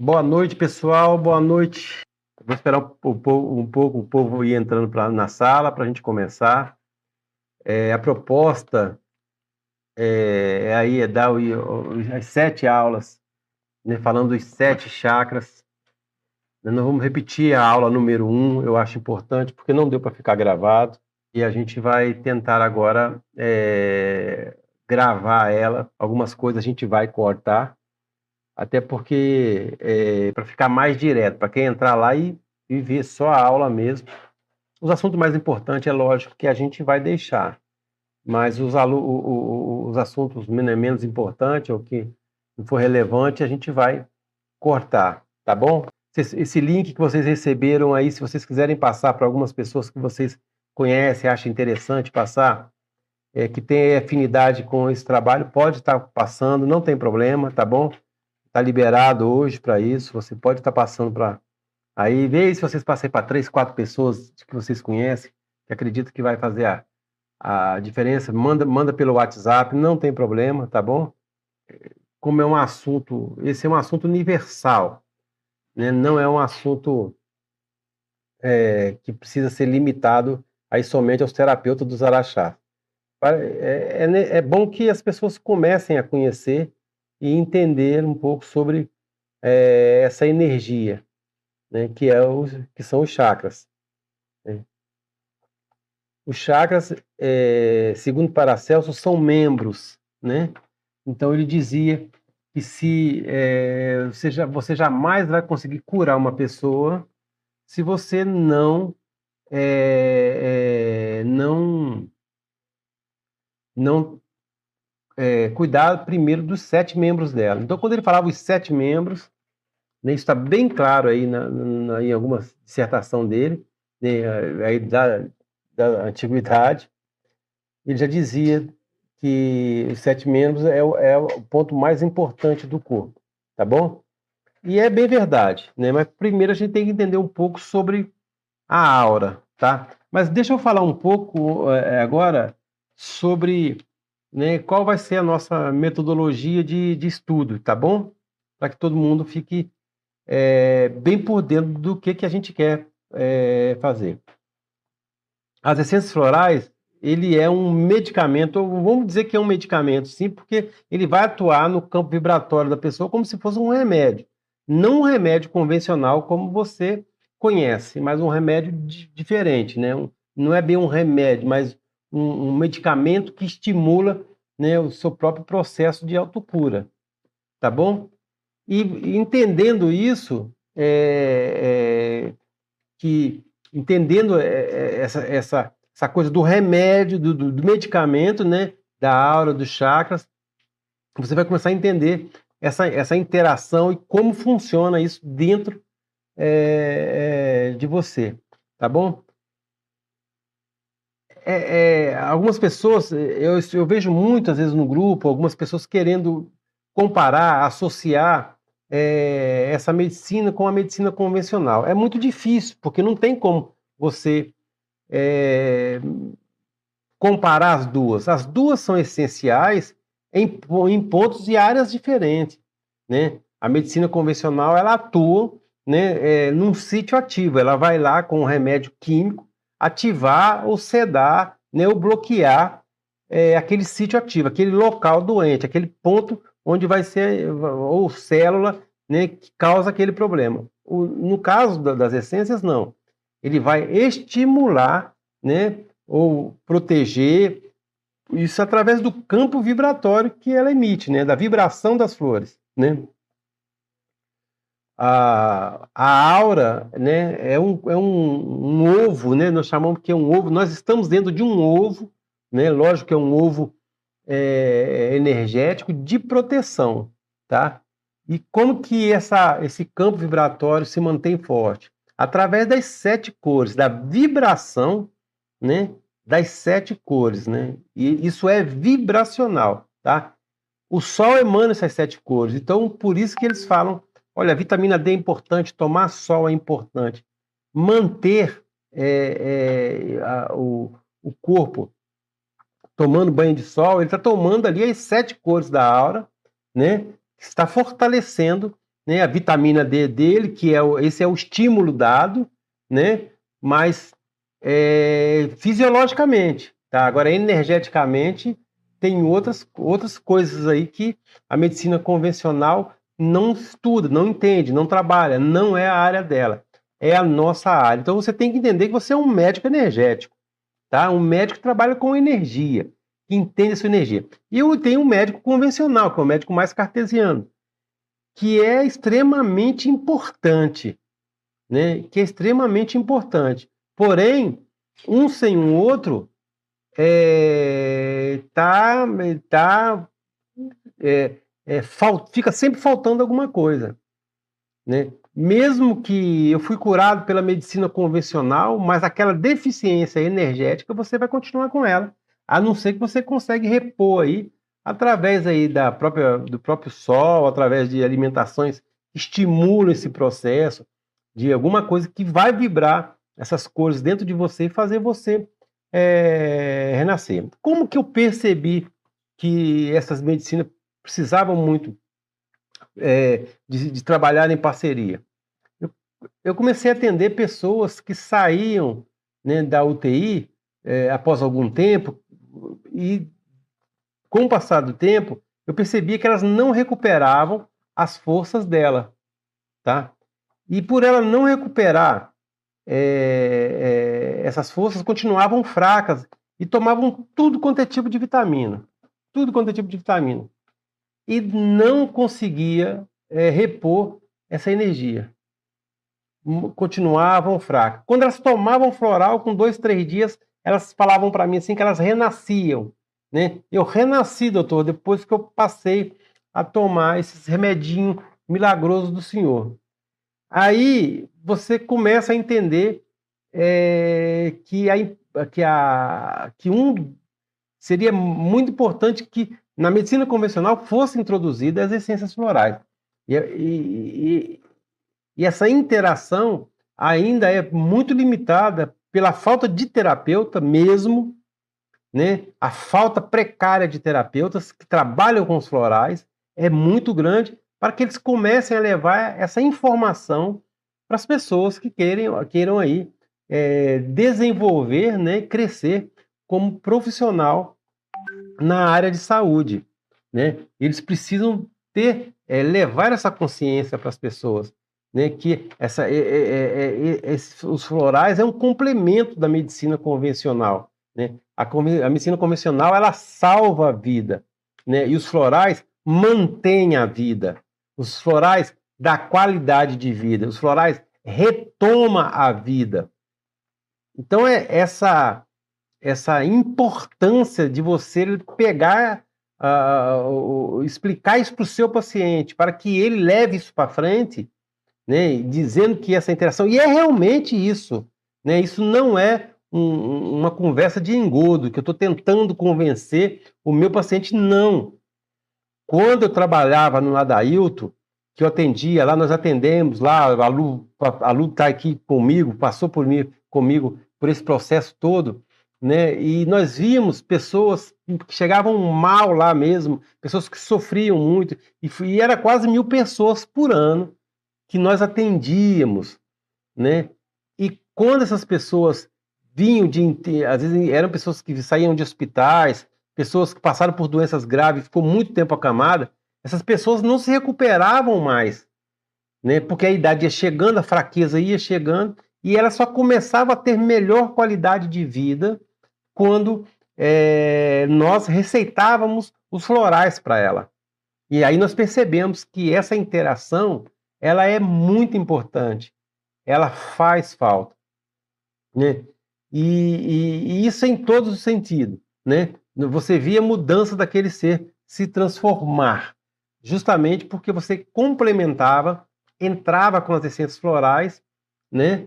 Boa noite, pessoal. Boa noite. Vou esperar o povo ir entrando na sala para a gente começar. A proposta é dar as 7 aulas, né, falando dos 7 chakras. Nós vamos repetir a aula número 1, eu acho importante, porque não deu para ficar gravado. E a gente vai tentar agora gravar ela. Algumas coisas a gente vai cortar. Até porque, para ficar mais direto, para quem entrar lá e ver só a aula mesmo. Os assuntos mais importantes, é lógico que a gente vai deixar, mas os assuntos menos importantes, ou que não for relevante, a gente vai cortar, tá bom? Esse link que vocês receberam aí, se vocês quiserem passar para algumas pessoas que vocês conhecem, acham interessante passar, que tem afinidade com esse trabalho, pode estar passando, não tem problema, tá bom? Está liberado hoje para isso. Você pode estar passando para. Aí, vê se vocês passem para 3, 4 pessoas que vocês conhecem, que acreditam que vai fazer a diferença. Manda pelo WhatsApp, não tem problema, tá bom? Como é um assunto. Esse é um assunto universal, né? Não é um assunto que precisa ser limitado aí somente aos terapeutas dos araxás. É bom que as pessoas comecem a conhecer e entender um pouco sobre essa energia, né, que são os chakras, né? Os chakras, segundo Paracelso, são membros, né? Então ele dizia que se você jamais vai conseguir curar uma pessoa se você não cuidar primeiro dos 7 membros dela. Então, quando ele falava os 7 membros, né, isso está bem claro aí em alguma dissertação dele, né, aí da antiguidade. Ele já dizia que os 7 membros é o ponto mais importante do corpo, tá bom? E é bem verdade, né? Mas primeiro a gente tem que entender um pouco sobre a aura, tá? Mas deixa eu falar um pouco agora sobre, né, qual vai ser a nossa metodologia de estudo, tá bom? Para que todo mundo fique bem por dentro do que a gente quer fazer. As essências florais, ele é um medicamento, vamos dizer que é um medicamento, sim, porque ele vai atuar no campo vibratório da pessoa como se fosse um remédio. Não um remédio convencional como você conhece, mas um remédio diferente, né? Não é bem um remédio, mas um medicamento que estimula, né, o seu próprio processo de autocura, tá bom? E entendendo isso, que entendendo essa coisa do remédio, do medicamento, né, da aura, dos chakras, você vai começar a entender essa interação e como funciona isso dentro de você, tá bom? Algumas pessoas, eu vejo muitas vezes no grupo, algumas pessoas querendo comparar, associar essa medicina com a medicina convencional. É muito difícil, porque não tem como você comparar as duas. As duas são essenciais em pontos e áreas diferentes, né? A medicina convencional, ela atua, né, num sítio ativo. Ela vai lá com um remédio químico ativar ou sedar, né, ou bloquear aquele sítio ativo, aquele local doente, aquele ponto onde vai ser, ou célula, né, que causa aquele problema. No caso das essências, não. Ele vai estimular, né, ou proteger isso através do campo vibratório que ela emite, né, da vibração das flores, né? A aura, né, um ovo, né, nós chamamos que é um ovo, nós estamos dentro de um ovo, né, lógico que é um ovo energético de proteção, tá? E como que esse campo vibratório se mantém forte? Através das 7 cores, da vibração, né, das 7 cores, né? E isso é vibracional, tá? O Sol emana essas 7 cores, então por isso que eles falam, olha, a vitamina D é importante, tomar sol é importante, manter o corpo tomando banho de sol, ele está tomando ali as 7 cores da aura, né? Está fortalecendo né? A vitamina D dele, que esse é o estímulo dado, né? Mas fisiologicamente, tá? Agora, energeticamente, tem outras coisas aí que a medicina convencional não estuda, não entende, não trabalha, não é a área dela, é a nossa área. Então você tem que entender que você é um médico energético, tá? Um médico que trabalha com energia, que entende a sua energia. E eu tenho um médico convencional, que é o médico mais cartesiano, que é extremamente importante, né? Que é extremamente importante. Porém, um sem o outro fica sempre faltando alguma coisa, né? Mesmo que eu fui curado pela medicina convencional, mas aquela deficiência energética você vai continuar com ela, a não ser que você consegue repor aí através aí do próprio sol, através de alimentações que estimulam esse processo, de alguma coisa que vai vibrar essas cores dentro de você e fazer você renascer. Como que eu percebi que essas medicinas precisavam muito de trabalhar em parceria? Eu comecei a atender pessoas que saíam, né, da UTI após algum tempo, e com o passar do tempo, eu percebia que elas não recuperavam as forças dela, tá? E por ela não recuperar essas forças, continuavam fracas e tomavam tudo quanto é tipo de vitamina, tudo quanto é tipo de vitamina, e não conseguia repor essa energia. Continuavam fracas. Quando elas tomavam floral, com 2, 3 dias, elas falavam para mim assim que elas renasciam, né? Eu renasci, doutor, depois que eu passei a tomar esses remedinhos milagrosos do senhor. Aí você começa a entender que seria muito importante que na medicina convencional fossem introduzidas as essências florais. E essa interação ainda é muito limitada pela falta de terapeuta mesmo, né? A falta precária de terapeutas que trabalham com os florais é muito grande para que eles comecem a levar essa informação para as pessoas que queiram aí desenvolver, né, crescer como profissional na área de saúde, né? Eles precisam levar essa consciência para as pessoas, né? Que os florais é um complemento da medicina convencional, né? A medicina convencional ela salva a vida, né? E os florais mantêm a vida. Os florais dá qualidade de vida. Os florais retoma a vida. Então essa importância de você pegar, explicar isso para o seu paciente, para que ele leve isso para frente, né, dizendo que essa interação, e é realmente isso, né, isso não é uma conversa de engodo, que eu estou tentando convencer o meu paciente, não. Quando eu trabalhava no Adailto, que eu atendia, lá nós atendemos, lá a Lu está aqui comigo, passou comigo por esse processo todo, né? E nós vimos pessoas que chegavam mal lá mesmo, pessoas que sofriam muito, e era quase 1.000 pessoas por ano que nós atendíamos, né? E quando essas pessoas às vezes eram pessoas que saíam de hospitais, pessoas que passaram por doenças graves, ficou muito tempo acamada, essas pessoas não se recuperavam mais, né? Porque a idade ia chegando, a fraqueza ia chegando, e ela só começava a ter melhor qualidade de vida quando nós receitávamos os florais para ela. E aí nós percebemos que essa interação ela é muito importante, ela faz falta, né? E isso em todos os sentidos, né? Você via a mudança daquele ser se transformar, justamente porque você complementava, entrava com as essências florais, né?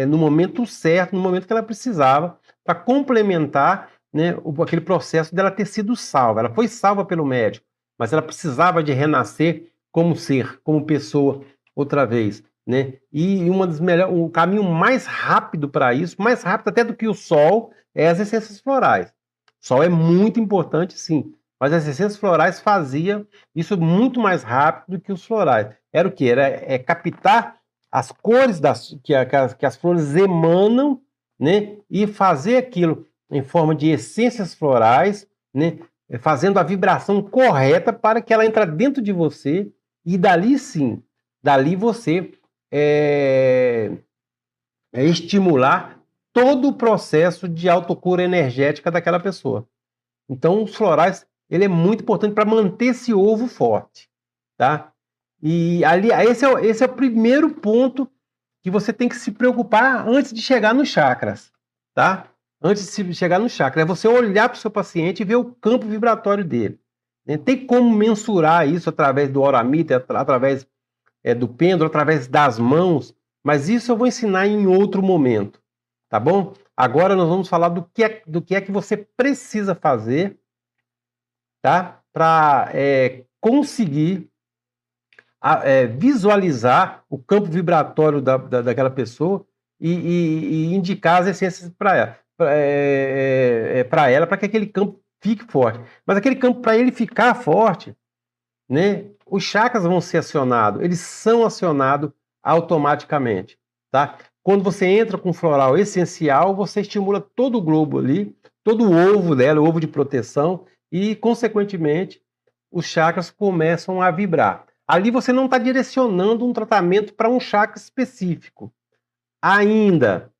No momento certo, no momento que ela precisava, para complementar, né, aquele processo dela ter sido salva. Ela foi salva pelo médico, mas ela precisava de renascer como ser, como pessoa, outra vez, né? E o caminho mais rápido para isso, mais rápido até do que o sol, é as essências florais. O sol é muito importante, sim, Mas as essências florais faziam isso muito mais rápido do que os florais. Era o quê? Era captar as cores que as flores emanam, né? E fazer aquilo em forma de essências florais, né? Fazendo a vibração correta para que ela entre dentro de você e dali sim, dali você estimular todo o processo de autocura energética daquela pessoa. Então, os florais, ele é muito importante para manter esse ovo forte, tá? E ali, esse é o primeiro ponto que você tem que se preocupar antes de chegar nos chakras, tá? Antes de chegar no chakra, é você olhar para o seu paciente e ver o campo vibratório dele. Tem como mensurar isso através do auramita, através do pêndulo, através das mãos, mas isso eu vou ensinar em outro momento, tá bom? Agora nós vamos falar do que é que você precisa fazer, tá? Para conseguir visualizar o campo vibratório daquela pessoa e indicar as essências para ela, para que aquele campo fique forte. Mas aquele campo, para ele ficar forte, né, os chakras vão ser acionados, eles são acionados automaticamente, tá? Quando você entra com floral essencial, você estimula todo o globo ali, todo o ovo dela, o ovo de proteção, e, consequentemente, os chakras começam a vibrar. Ali você não está direcionando um tratamento para um chakra específico, ainda,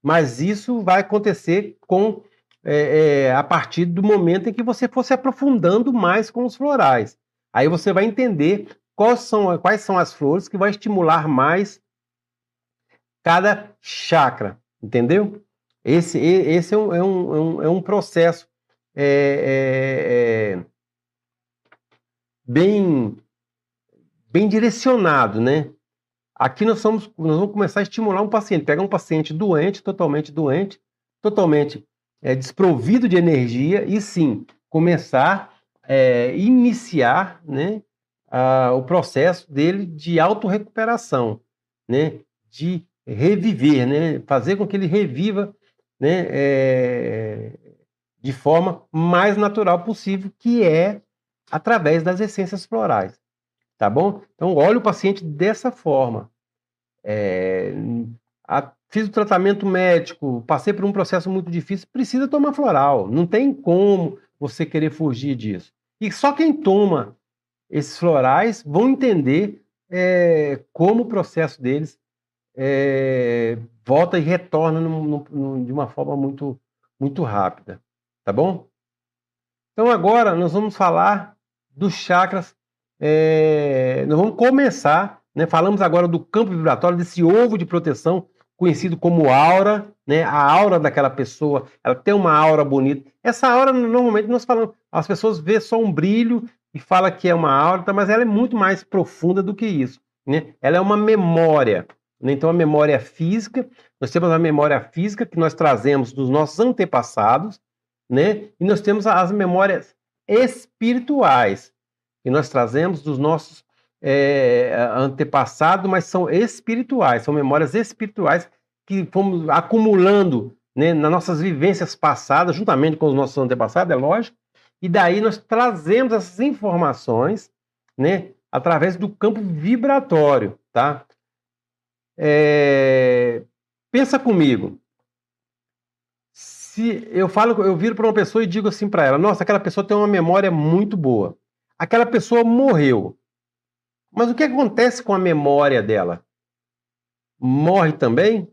mas isso vai acontecer a partir do momento em que você for se aprofundando mais com os florais. Aí você vai entender quais são as flores que vão estimular mais cada chakra, entendeu? Esse é um processo bem direcionado, né? Aqui nós vamos começar a estimular um paciente, pegar um paciente doente, totalmente desprovido de energia, e sim, começar iniciar, né, o processo dele de autorrecuperação, né, de reviver, né, fazer com que ele reviva, né, de forma mais natural possível, que é através das essências florais, tá bom? Então, olha o paciente dessa forma. Fiz o tratamento médico, passei por um processo muito difícil, precisa tomar floral, não tem como você querer fugir disso. E só quem toma esses florais vão entender como o processo deles volta e retorna de uma forma muito, muito rápida, tá bom? Então agora nós vamos falar dos chakras, nós vamos começar, né, falamos agora do campo vibratório, desse ovo de proteção, conhecido como aura, né, a aura daquela pessoa, ela tem uma aura bonita. Essa aura, normalmente, nós falamos, as pessoas vê só um brilho e falam que é uma aura, mas ela é muito mais profunda do que isso, né? Ela é uma memória, né? Então, a memória física, nós temos a memória física que nós trazemos dos nossos antepassados, né? E nós temos as memórias espirituais, que nós trazemos dos nossos antepassados, mas são espirituais, são memórias espirituais que fomos acumulando, né, nas nossas vivências passadas, juntamente com os nossos antepassados, é lógico, e daí nós trazemos essas informações, né, através do campo vibratório, tá? Pensa comigo. Se eu viro para uma pessoa e digo assim para ela, nossa, aquela pessoa tem uma memória muito boa. Aquela pessoa morreu. Mas o que acontece com a memória dela? Morre também?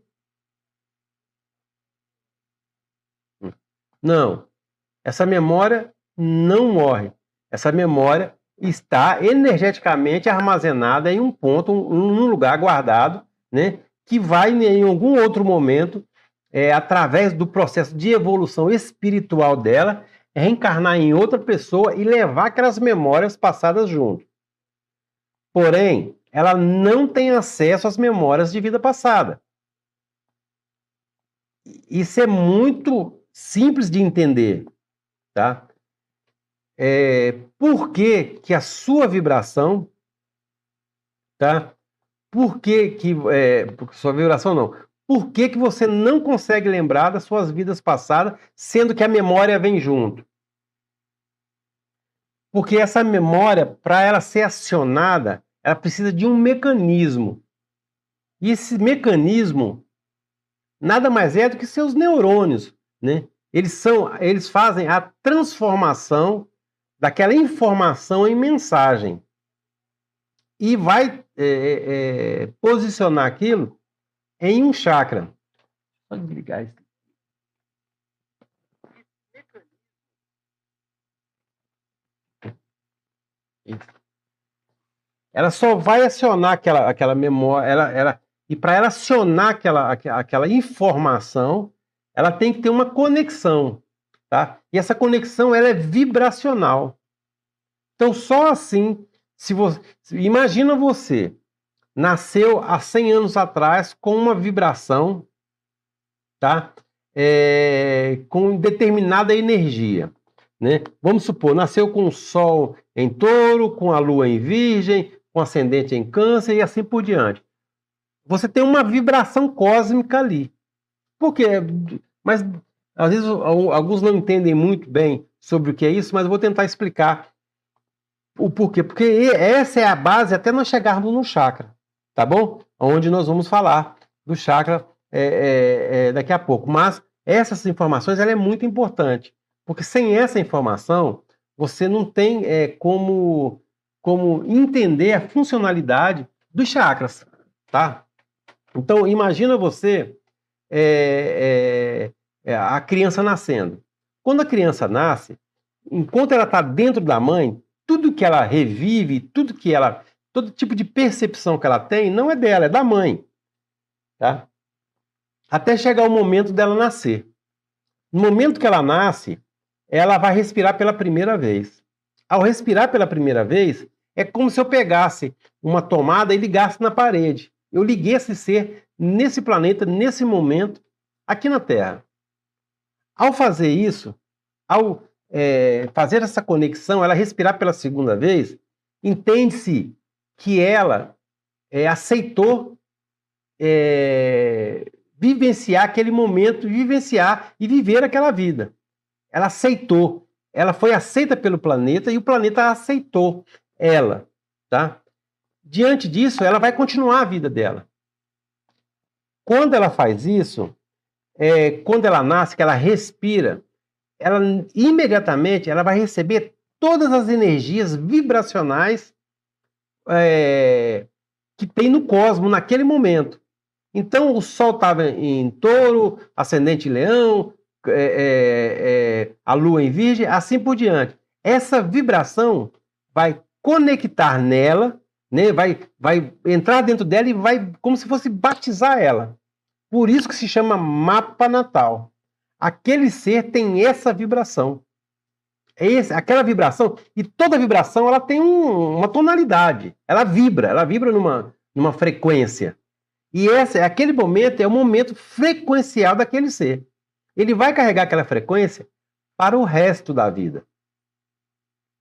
Não. Essa memória não morre. Essa memória está energeticamente armazenada em um ponto, num lugar guardado, né, que vai em algum outro momento, através do processo de evolução espiritual dela, reencarnar em outra pessoa e levar aquelas memórias passadas junto. Porém, ela não tem acesso às memórias de vida passada. Isso é muito simples de entender, tá? Por que que a sua vibração, tá? Por que sua vibração não? Por que que você não consegue lembrar das suas vidas passadas, sendo que a memória vem junto? Porque essa memória, para ela ser acionada, ela precisa de um mecanismo. E esse mecanismo nada mais é do que seus neurônios, né? Eles fazem a transformação daquela informação em mensagem e vai posicionar aquilo em um chakra. Pode desligar isso. Ela só vai acionar aquela memória, e para ela acionar aquela informação, ela tem que ter uma conexão, tá? E essa conexão ela é vibracional. Então, só assim, imagina você nasceu há 100 anos atrás com uma vibração, tá? Com determinada energia, né? Vamos supor, nasceu com o Sol em Touro, com a Lua em Virgem, com ascendente em Câncer e assim por diante. Você tem uma vibração cósmica ali. Por quê? Mas às vezes alguns não entendem muito bem sobre o que é isso, mas eu vou tentar explicar o porquê. Porque essa é a base até nós chegarmos no chakra, tá bom? Onde nós vamos falar do chakra daqui a pouco. Mas essas informações ela é muito importante, porque sem essa informação você não tem como entender a funcionalidade dos chakras, tá? Então, imagina você a criança nascendo. Quando a criança nasce, enquanto ela está dentro da mãe, tudo que ela revive, todo tipo de percepção que ela tem, não é dela, é da mãe. Tá? Até chegar o momento dela nascer. No momento que ela nasce, ela vai respirar pela primeira vez. Ao respirar pela primeira vez, é como se eu pegasse uma tomada e ligasse na parede. Eu liguei esse ser nesse planeta, nesse momento, aqui na Terra. Ao fazer isso, ao fazer essa conexão, ela respirar pela segunda vez, entende-se que ela aceitou vivenciar aquele momento, vivenciar e viver aquela vida. Ela aceitou. Ela foi aceita pelo planeta e o planeta aceitou ela, tá? Diante disso, ela vai continuar a vida dela. Quando ela faz isso, quando ela nasce, que ela respira, ela imediatamente ela vai receber todas as energias vibracionais que tem no cosmos naquele momento. Então, o Sol estava em Touro, ascendente em Leão, a Lua em Virgem, assim por diante. Essa vibração vai conectar nela, né, vai entrar dentro dela e vai como se fosse batizar ela. Por isso que se chama mapa natal. Aquele ser tem essa vibração. Aquela vibração, e toda vibração ela tem uma tonalidade. Ela vibra numa frequência. E aquele momento é o momento frequencial daquele ser. Ele vai carregar aquela frequência para o resto da vida.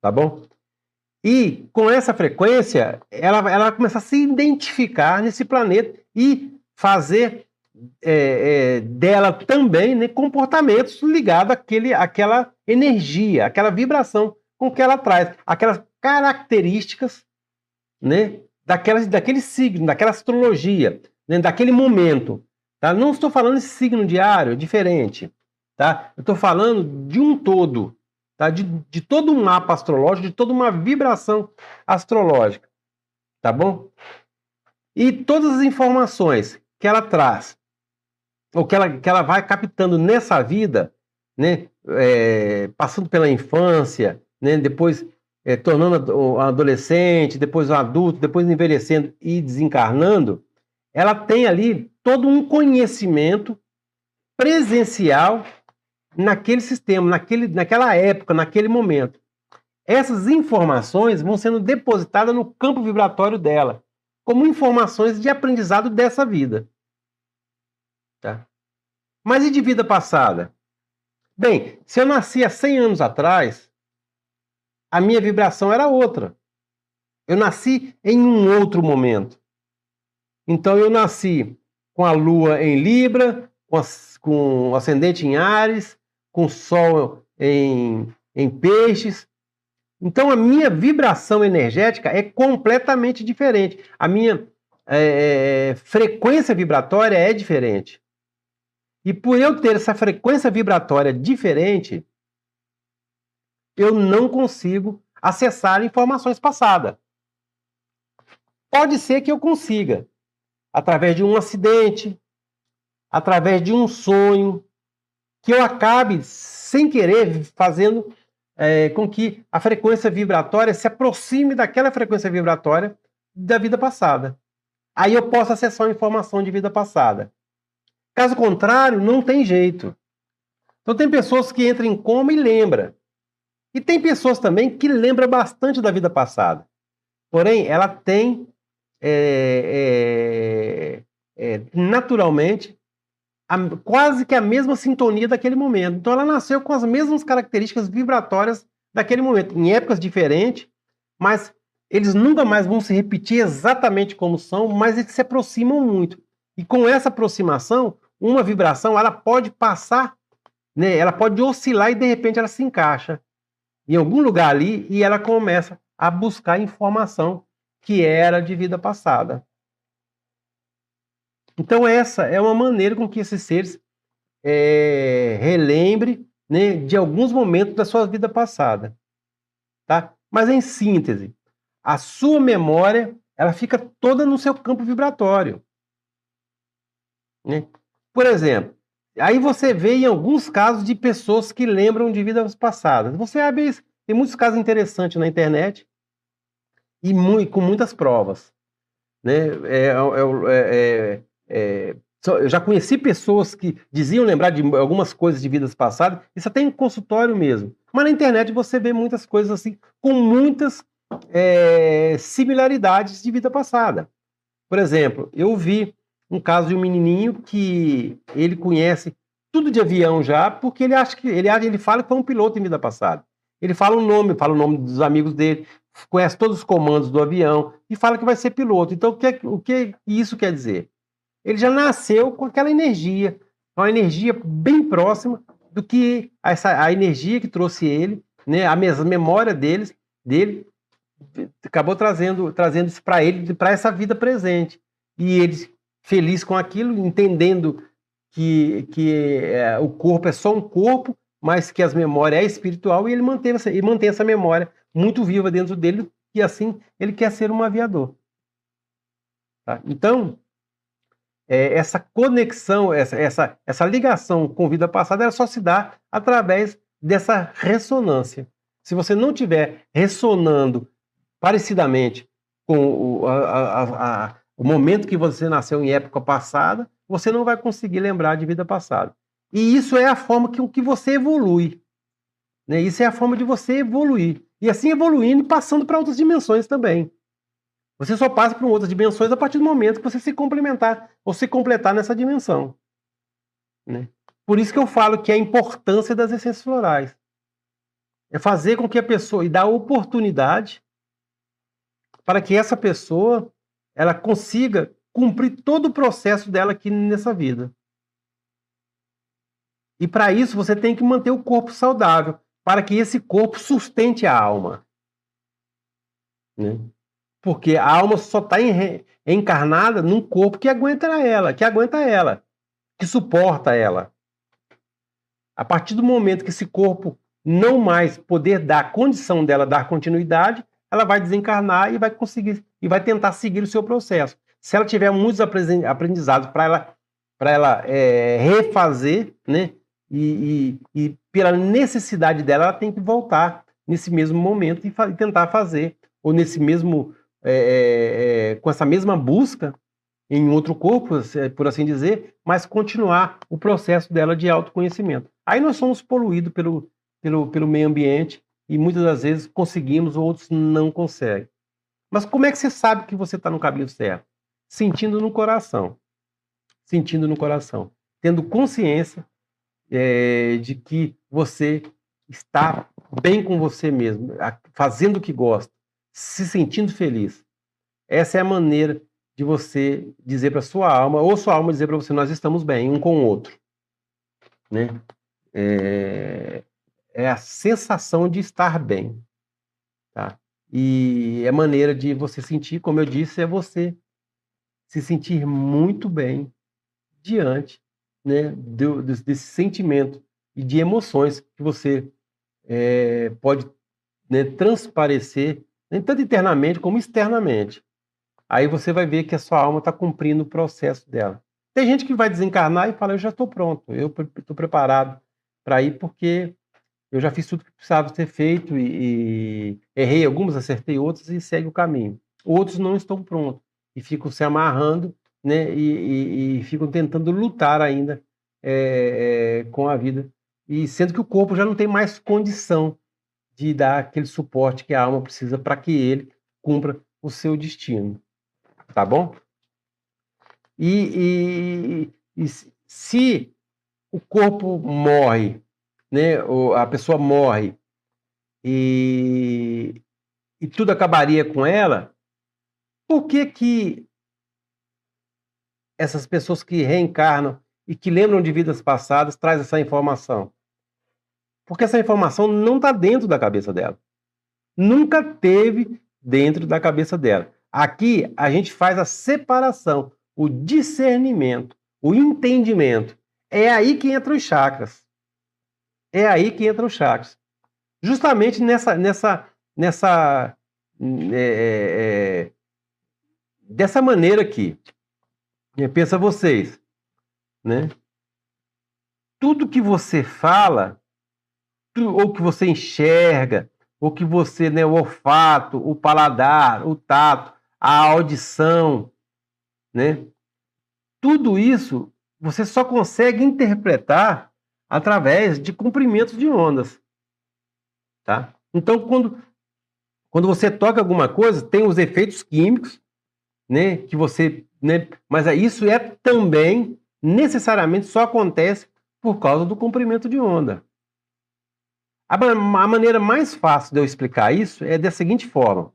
Tá bom? E com essa frequência, ela vai começar a se identificar nesse planeta e fazer dela também, né, comportamentos ligados àquela energia, àquela vibração com que ela traz, aquelas características, né, daquele signo, daquela astrologia, né, daquele momento. Tá? Não estou falando de signo diário, diferente. Tá? Eu estou falando de um todo, tá? de todo um mapa astrológico, de toda uma vibração astrológica. Tá bom? E todas as informações que ela traz, ou que ela vai captando nessa vida, né, passando pela infância, né, depois tornando um adolescente, depois um adulto, depois envelhecendo e desencarnando, ela tem ali todo um conhecimento presencial naquele sistema, naquela época, naquele momento. Essas informações vão sendo depositadas no campo vibratório dela, como informações de aprendizado dessa vida. Tá? Mas e de vida passada? Bem, se eu nasci há 100 anos atrás, a minha vibração era outra. Eu nasci em um outro momento. Então eu nasci com a Lua em Libra, com o ascendente em Áries, com o Sol em Peixes. Então, a minha vibração energética é completamente diferente. A minha frequência vibratória é diferente. E por eu ter essa frequência vibratória diferente, eu não consigo acessar informações passadas. Pode ser que eu consiga, através de um acidente, através de um sonho, que eu acabe, sem querer, fazendo com que a frequência vibratória se aproxime daquela frequência vibratória da vida passada. Aí eu posso acessar uma informação de vida passada. Caso contrário, não tem jeito. Então tem pessoas que entram em coma e lembram. E tem pessoas também que lembram bastante da vida passada. Porém, ela tem naturalmente quase que a mesma sintonia daquele momento. Então ela nasceu com as mesmas características vibratórias daquele momento, em épocas diferentes, mas eles nunca mais vão se repetir exatamente como são, mas eles se aproximam muito. E com essa aproximação, uma vibração, ela pode passar, né, ela pode oscilar e de repente ela se encaixa em algum lugar ali e ela começa a buscar informação que era de vida passada. Então essa é uma maneira com que esses seres relembre, né, de alguns momentos da sua vida passada. Tá? Mas em síntese, a sua memória ela fica toda no seu campo vibratório. Né? Por exemplo, aí você vê em alguns casos de pessoas que lembram de vidas passadas. Você abre, tem muitos casos interessantes na internet e com muitas provas. Né? Eu já conheci pessoas que diziam lembrar de algumas coisas de vidas passadas, isso até em consultório mesmo. Mas na internet você vê muitas coisas assim, com muitas similaridades de vida passada. Por exemplo, eu vi um caso de um menininho que ele conhece tudo de avião já, porque ele fala que foi um piloto em vida passada. Ele fala o nome dos amigos dele, conhece todos os comandos do avião e fala que vai ser piloto. Então, o que isso quer dizer? Ele já nasceu com aquela energia, uma energia bem próxima do que a energia que trouxe ele, né, a memória dele acabou trazendo isso para ele, para essa vida presente. E ele, feliz com aquilo, entendendo que o corpo é só um corpo, mas que as memórias é espiritual, e ele mantém essa memória muito viva dentro dele, e assim ele quer ser um aviador. Tá? Então, essa conexão, essa ligação com vida passada, ela só se dá através dessa ressonância. Se você não estiver ressonando parecidamente com o momento que você nasceu em época passada, você não vai conseguir lembrar de vida passada. E isso é a forma que você evolui. Né? Isso é a forma de você evoluir. E assim evoluindo e passando para outras dimensões também. Você só passa por outras dimensões a partir do momento que você se complementar ou se completar nessa dimensão. Né? Por isso que eu falo que a importância das essências florais é fazer com que a pessoa, e dar oportunidade para que essa pessoa ela consiga cumprir todo o processo dela aqui nessa vida. E para isso você tem que manter o corpo saudável, para que esse corpo sustente a alma. Né? Porque a alma só está encarnada num corpo que aguenta ela, que suporta ela. A partir do momento que esse corpo não mais poder dar condição dela dar continuidade, ela vai desencarnar e vai conseguir e vai tentar seguir o seu processo. Se ela tiver muitos aprendizados para ela refazer, né? E pela necessidade dela, ela tem que voltar nesse mesmo momento e tentar fazer, ou nesse mesmo com essa mesma busca em outro corpo, por assim dizer, mas continuar o processo dela de autoconhecimento. Aí nós somos poluídos pelo meio ambiente e muitas das vezes conseguimos, outros não conseguem. Mas como é que você sabe que você está no caminho certo? Sentindo no coração. Sentindo no coração. Tendo consciência de que você está bem com você mesmo, fazendo o que gosta, se sentindo feliz. Essa é a maneira de você dizer para sua alma, ou sua alma dizer para você, nós estamos bem, um com o outro. Né? É a sensação de estar bem. tá? E a maneira de você sentir, como eu disse, é você se sentir muito bem diante, né, desse sentimento e de emoções que você pode, né, transparecer, né, tanto internamente como externamente. Aí você vai ver que a sua alma está cumprindo o processo dela. Tem gente que vai desencarnar e fala, eu já estou pronto, eu estou preparado para ir porque eu já fiz tudo que precisava ser feito e errei algumas, acertei outras e segue o caminho. Outros não estão prontos e ficam se amarrando, né, e ficam tentando lutar ainda com a vida, e sendo que o corpo já não tem mais condição de dar aquele suporte que a alma precisa para que ele cumpra o seu destino. Tá bom? E se o corpo morre, né, a pessoa morre e tudo acabaria com ela, por que essas pessoas que reencarnam e que lembram de vidas passadas traz essa informação? Porque essa informação não está dentro da cabeça dela. Nunca teve dentro da cabeça dela. Aqui a gente faz a separação, o discernimento, o entendimento. É aí que entram os chakras. É aí que entram os chakras. Justamente dessa maneira aqui. Pensa vocês, né? Tudo que você fala, ou que você enxerga, ou que você, né, o olfato, o paladar, o tato, a audição, né? Tudo isso você só consegue interpretar através de comprimentos de ondas, tá? Então, quando você toca alguma coisa, tem os efeitos químicos, né, que você, né, mas isso também necessariamente só acontece por causa do comprimento de onda. A maneira mais fácil de eu explicar isso é da seguinte forma.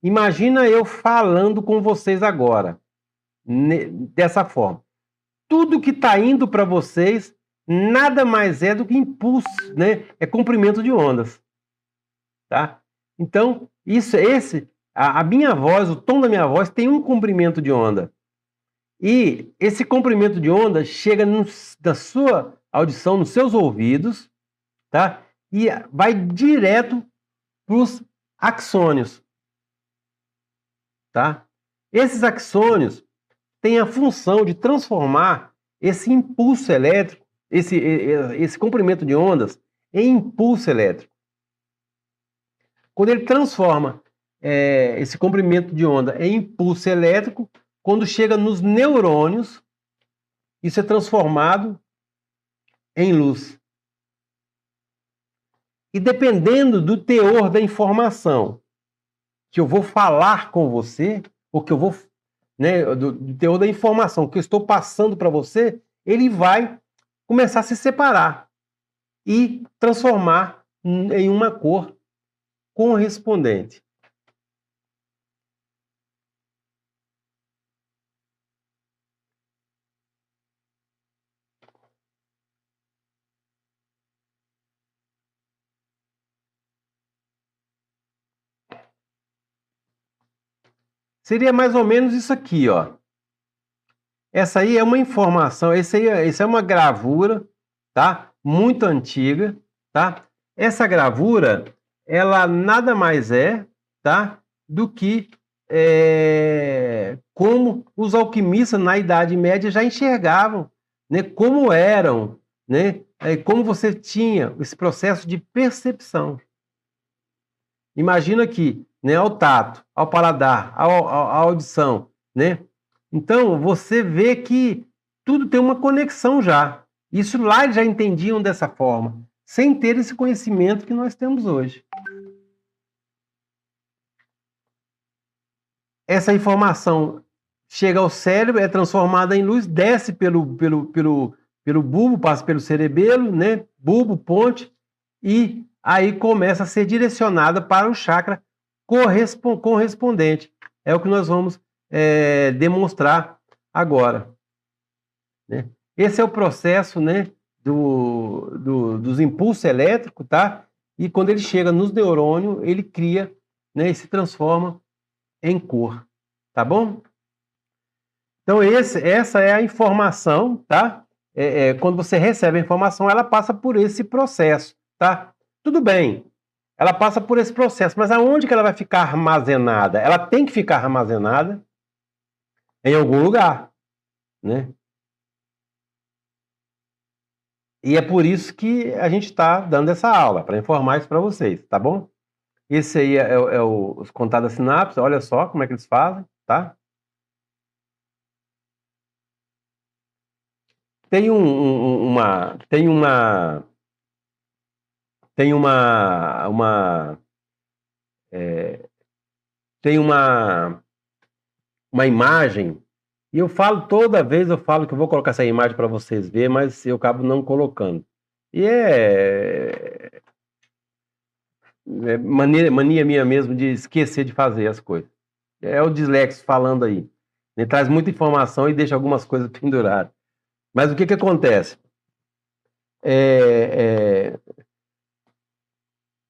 Imagina eu falando com vocês agora, dessa forma. Tudo que está indo para vocês nada mais é do que impulso, né? É comprimento de ondas, tá? Então, a minha voz, o tom da minha voz tem um comprimento de onda. E esse comprimento de onda chega na sua audição, nos seus ouvidos, tá? E vai direto para os axônios, tá? Esses axônios têm a função de transformar esse impulso elétrico, esse comprimento de ondas, em impulso elétrico. Quando ele transforma esse comprimento de onda em impulso elétrico, quando chega nos neurônios, isso é transformado em luz. E dependendo do teor da informação que eu vou falar com você, ou que eu vou, né, do teor da informação que eu estou passando para você, ele vai começar a se separar e transformar em uma cor correspondente. Seria mais ou menos isso aqui, ó. Essa aí é uma informação, essa é uma gravura, tá? Muito antiga, tá? Essa gravura, ela nada mais é, tá? Do que como os alquimistas na Idade Média já enxergavam, né? Como eram, né? Como você tinha esse processo de percepção. Imagina aqui, né, ao tato, ao paladar, à audição, né? Então, você vê que tudo tem uma conexão já. Isso lá eles já entendiam dessa forma, sem ter esse conhecimento que nós temos hoje. Essa informação chega ao cérebro, é transformada em luz, desce pelo bulbo, passa pelo cerebelo, né? Bulbo, ponte, e aí começa a ser direcionada para o chakra correspondente. É o que nós vamos demonstrar agora, né? Esse é o processo, né, dos impulsos elétricos, tá? E quando ele chega nos neurônios, ele cria né, e se transforma em cor, tá bom? Então essa é a informação, tá? Quando você recebe a informação, ela passa por esse processo, tá? Tudo bem, ela passa por esse processo, mas aonde que ela vai ficar armazenada? Ela tem que ficar armazenada em algum lugar, né? E é por isso que a gente está dando essa aula, para informar isso para vocês, tá bom? Esse aí é os contados da sinapse, olha só como é que eles fazem, tá? Tem uma imagem, e eu falo toda vez, eu falo que eu vou colocar essa imagem para vocês verem, mas eu acabo não colocando. E mania minha mesmo de esquecer de fazer as coisas. É o dislexo falando aí. Ele traz muita informação e deixa algumas coisas penduradas. Mas o que acontece?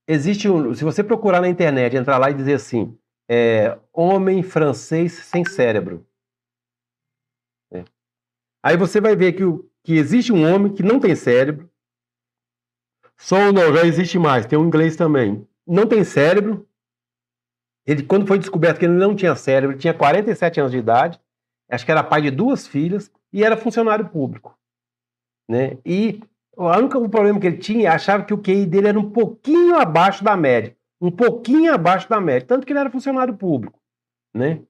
Se você procurar na internet, entrar lá e dizer assim, homem francês sem cérebro. Aí você vai ver que existe um homem que não tem cérebro. Só não, já existe mais, tem um inglês também. Não tem cérebro. Ele, quando foi descoberto que ele não tinha cérebro, ele tinha 47 anos de idade, acho que era pai de 2 filhas, e era funcionário público, né? E o único problema que ele tinha, achava que o QI dele era um pouquinho abaixo da média. Um pouquinho abaixo da média. Tanto que ele era funcionário público, né?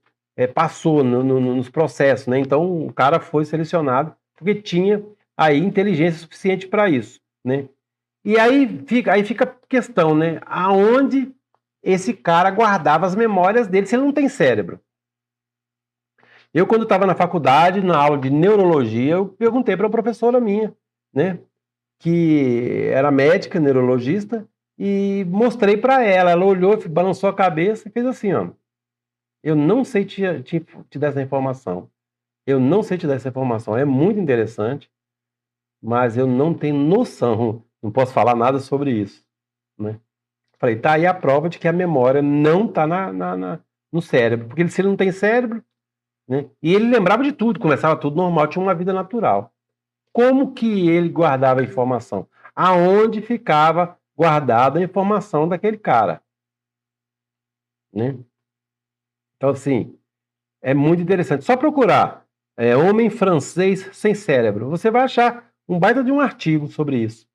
Passou nos processos, né? Então o cara foi selecionado porque tinha aí inteligência suficiente para isso, né? E aí fica a questão, né? Aonde esse cara guardava as memórias dele se ele não tem cérebro? Eu, quando estava na faculdade, na aula de neurologia, eu perguntei para uma professora minha, né? Que era médica, neurologista, e mostrei para ela. Ela olhou, balançou a cabeça e fez assim, ó. Eu não sei te dar essa informação. Eu não sei te dar essa informação. É muito interessante, mas eu não tenho noção. Não posso falar nada sobre isso, né? Falei, tá aí a prova de que a memória não está no cérebro. Porque se ele não tem cérebro, né? E ele lembrava de tudo, começava tudo normal, tinha uma vida natural. Como que ele guardava a informação? Aonde ficava guardada a informação daquele cara, né? Então, assim, é muito interessante. Só procurar homem francês sem cérebro. Você vai achar um baita de um artigo sobre isso.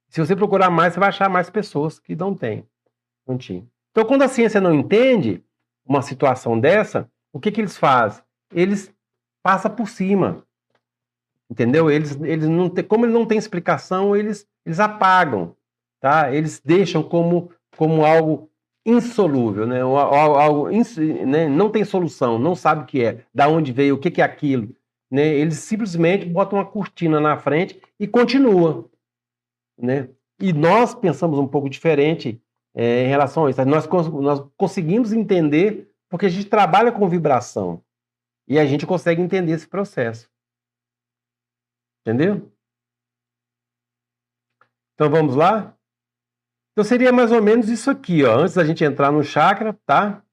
Se você procurar mais, você vai achar mais pessoas que não têm. Não tinha. Então, quando a ciência não entende uma situação dessa, o que eles fazem? Eles passam por cima. Entendeu? Eles não tem, como ele não tem explicação, eles apagam, tá? Eles deixam como algo insolúvel, né? Algo, né? Não tem solução, não sabe o que é, da onde veio, o que é aquilo, né? Eles simplesmente botam uma cortina na frente e continuam, né? E nós pensamos um pouco diferente em relação a isso. Nós conseguimos entender porque a gente trabalha com vibração e a gente consegue entender esse processo. Entendeu? Então vamos lá? Então seria mais ou menos isso aqui, ó, antes da gente entrar no chakra, tá?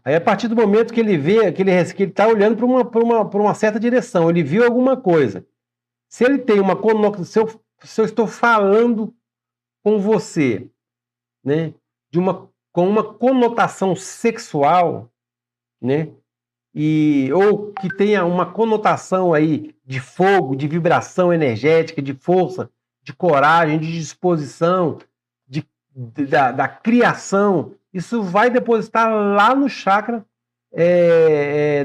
Aí a partir do momento que ele vê, que ele está olhando para uma certa direção, ele viu alguma coisa. Se ele tem uma conotação, se eu estou falando com você, né, com uma conotação sexual, né, ou que tenha uma conotação aí de fogo, de vibração energética, de força, de coragem, de disposição, da criação, isso vai depositar lá no chakra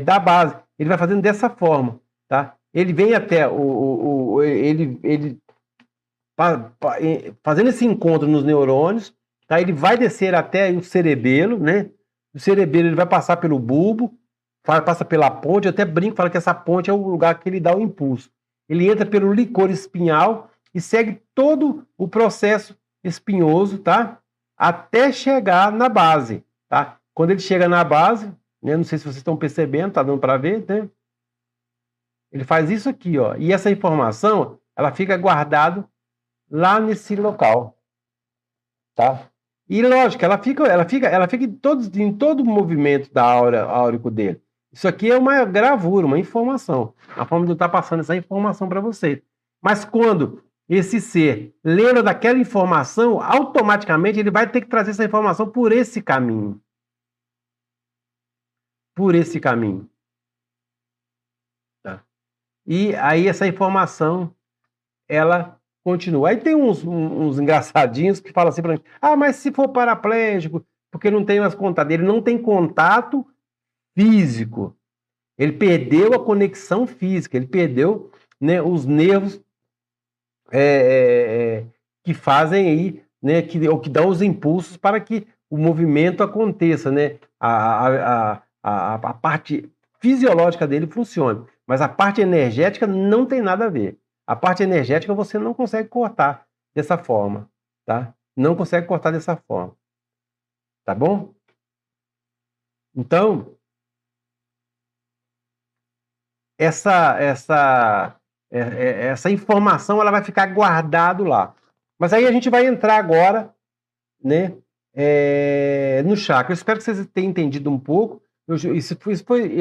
da base. Ele vai fazendo dessa forma, tá? Ele vem até ele fazendo esse encontro nos neurônios, tá? Ele vai descer até o cerebelo, né? O cerebelo ele vai passar pelo bulbo, passa pela ponte, eu até brinco, falo que essa ponte é o lugar que ele dá o impulso. Ele entra pelo licor espinhal e segue todo o processo espinhoso, tá? Até chegar na base, tá? Quando ele chega na base, né? Não sei se vocês estão percebendo, tá dando para ver, né? Ele faz isso aqui, ó. E essa informação, ela fica guardada lá nesse local, tá? E lógico, ela fica em todo o movimento da aura áurico dele. Isso aqui é uma gravura, uma informação. A forma de eu estar passando essa informação para vocês. Mas quando esse ser lembra daquela informação, automaticamente ele vai ter que trazer essa informação por esse caminho. Por esse caminho. Tá? E aí essa informação, ela continua. Aí tem uns engraçadinhos que falam assim para mim, mas se for paraplégico, porque não tem mais contato. Ele não tem contato físico. Ele perdeu a conexão física, ele perdeu, né, os nervos que fazem aí, né, ou que dão os impulsos para que o movimento aconteça, né? A parte fisiológica dele funciona, mas a parte energética não tem nada a ver. A parte energética você não consegue cortar dessa forma, tá? Não consegue cortar dessa forma, tá bom? Então, essa informação ela vai ficar guardado lá. Mas aí a gente vai entrar agora, né, no chakra. Eu espero que vocês tenham entendido um pouco. Isso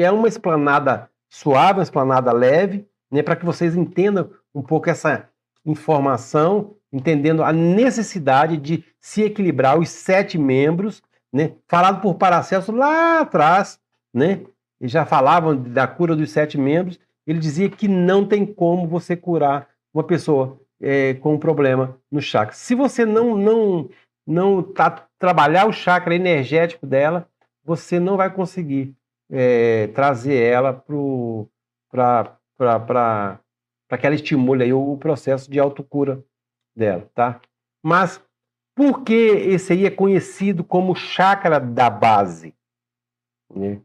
é uma explanada suave, uma explanada leve, né, para que vocês entendam um pouco essa informação, entendendo a necessidade de se equilibrar os 7 membros, né, falado por Paracelso lá atrás, né, e já falavam da cura dos 7 membros. Ele dizia que não tem como você curar uma pessoa com um problema no chakra. Se você não trabalhar o chakra energético dela, você não vai conseguir trazer ela para que ela estimule aí o processo de autocura dela, tá? Mas por que esse aí é conhecido como chakra da base? Né?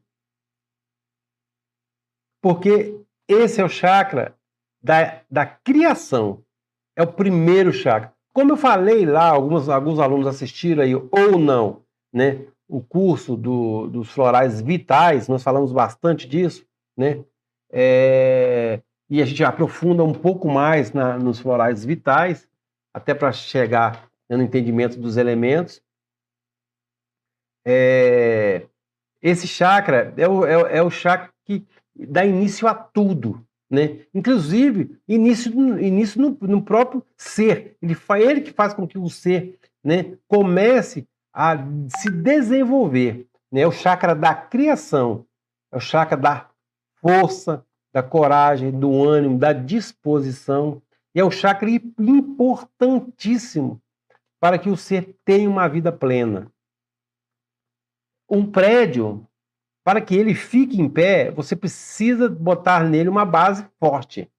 Porque esse é o chakra da criação. É o primeiro chakra. Como eu falei lá, alguns alunos assistiram aí, ou não, né, o curso dos florais vitais, nós falamos bastante disso, né? E a gente aprofunda um pouco mais nos florais vitais, até para chegar no entendimento dos elementos. Esse chakra é o chakra que dá início a tudo, né? Inclusive, início no próprio ser. Ele que faz com que o ser, né, comece a se desenvolver. Né? É o chakra da criação, é o chakra da força, da coragem, do ânimo, da disposição. E é o chakra importantíssimo para que o ser tenha uma vida plena. Um prédio, para que ele fique em pé, você precisa botar nele uma base forte.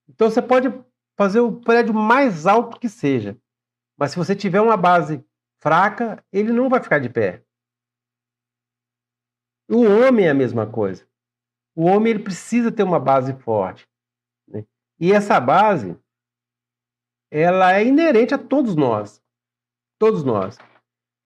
Então você pode fazer o prédio mais alto que seja, mas se você tiver uma base fraca, ele não vai ficar de pé. O homem é a mesma coisa. O homem ele precisa ter uma base forte, né? E essa base, ela é inerente a todos nós. Todos nós.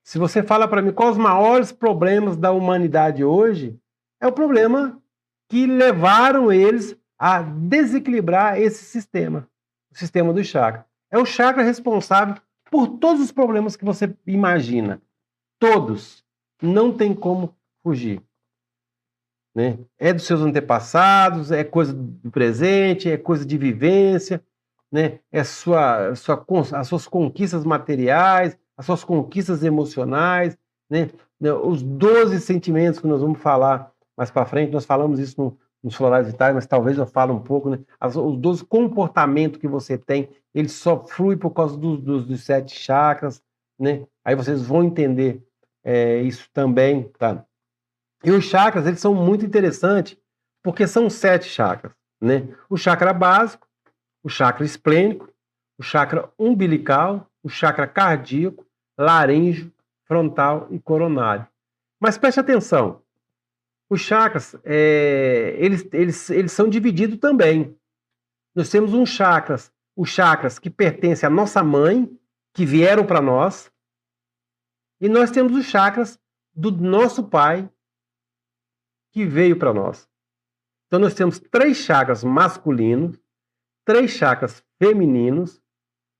Se você fala para mim quais os maiores problemas da humanidade hoje, é o problema que levaram eles a desequilibrar esse sistema, o sistema do chakra. É o chakra responsável por todos os problemas que você imagina. Todos. Não tem como fugir. Né? É dos seus antepassados, é coisa do presente, é coisa de vivência, né? É as suas conquistas materiais, as suas conquistas emocionais, né? Os 12 sentimentos que nós vamos falar mais para frente, nós falamos isso nos florais vitais, mas talvez eu fale um pouco, né? Os 12 comportamentos que você tem, ele só flui por causa dos 7 chakras, né? Aí vocês vão entender isso também, tá? E os chakras, eles são muito interessantes, porque são 7 chakras, né? O chakra básico, o chakra esplênico, o chakra umbilical, o chakra cardíaco, laríngeo, frontal e coronário. Mas preste atenção, os chakras, eles são divididos também. Nós temos os chakras que pertencem à nossa mãe, que vieram para nós, e nós temos os chakras do nosso pai, que veio para nós. Então, nós temos 3 chakras masculinos, 3 chakras femininos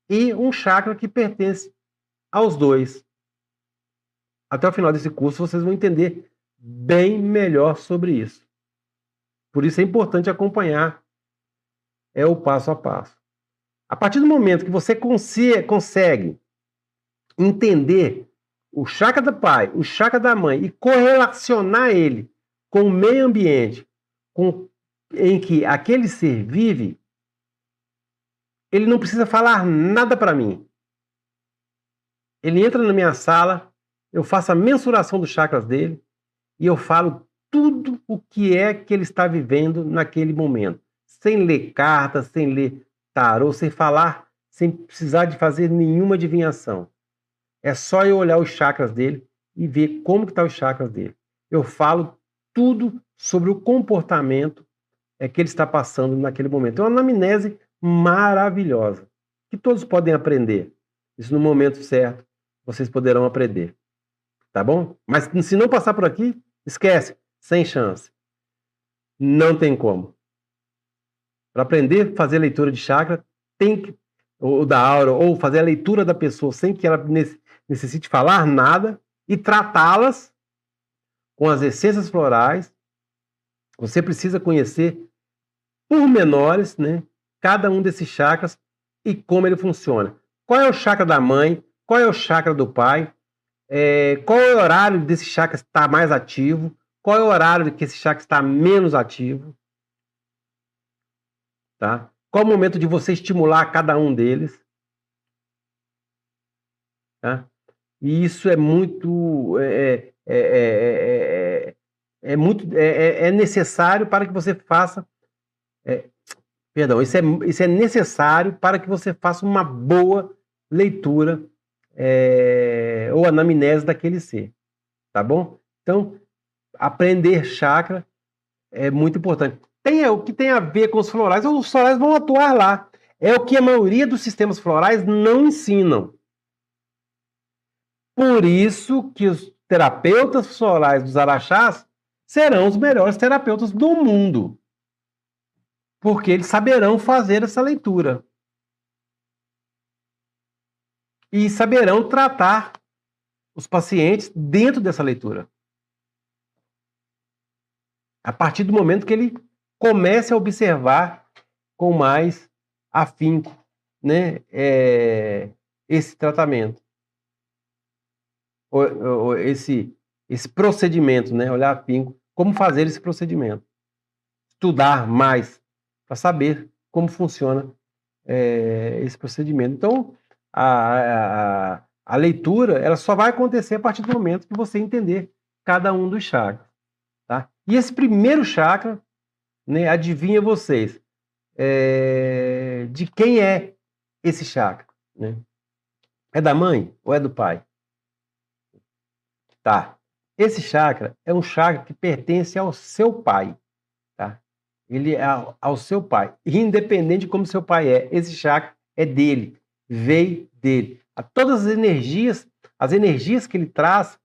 e um chakra que pertence aos dois. Até o final desse curso, vocês vão entender bem melhor sobre isso. Por isso é importante acompanhar o passo a passo. A partir do momento que você consegue entender o chakra do pai, o chakra da mãe e correlacionar ele com o meio ambiente em que aquele ser vive, ele não precisa falar nada para mim. Ele entra na minha sala, eu faço a mensuração dos chakras dele e eu falo tudo o que é que ele está vivendo naquele momento. Sem ler cartas, sem ler tarô, sem falar, sem precisar de fazer nenhuma adivinhação. É só eu olhar os chakras dele e ver como que estão os chakras dele. Eu falo tudo sobre o comportamento que ele está passando naquele momento. É uma anamnese maravilhosa, que todos podem aprender. Isso no momento certo, vocês poderão aprender. Tá bom? Mas se não passar por aqui, esquece, sem chance. Não tem como. Para aprender a fazer a leitura de chakra, tem que, ou da aura, ou fazer a leitura da pessoa sem que ela necessite falar nada e tratá-las com as essências florais. Você precisa conhecer pormenores, né, cada um desses chakras e como ele funciona. Qual é o chakra da mãe? Qual é o chakra do pai? Qual é o horário desse chakra estar mais ativo? Qual é o horário que esse chakra está menos ativo? Tá? Qual é o momento de você estimular cada um deles? Tá? E isso é muito necessário para que você faça. Perdão, isso é necessário para que você faça uma boa leitura ou anamnese daquele ser. Tá bom? Então, aprender chakra é muito importante. O que tem a ver com os florais vão atuar lá. É o que a maioria dos sistemas florais não ensinam. Por isso que os terapeutas florais dos araxás serão os melhores terapeutas do mundo. Porque eles saberão fazer essa leitura. E saberão tratar os pacientes dentro dessa leitura. A partir do momento que ele comece a observar com mais afinco, né, esse tratamento. Esse procedimento, né, olhar afinco, como fazer esse procedimento. Estudar mais para saber como funciona esse procedimento. Então, a leitura ela só vai acontecer a partir do momento que você entender cada um dos chakras. Tá? E esse primeiro chakra, né, adivinha vocês, de quem é esse chakra? Né? É da mãe ou é do pai? Tá. Esse chakra é um chakra que pertence ao seu pai. Tá? Ele é ao seu pai. Independente de como seu pai é, esse chakra é dele, veio dele. Todas as energias que ele traz,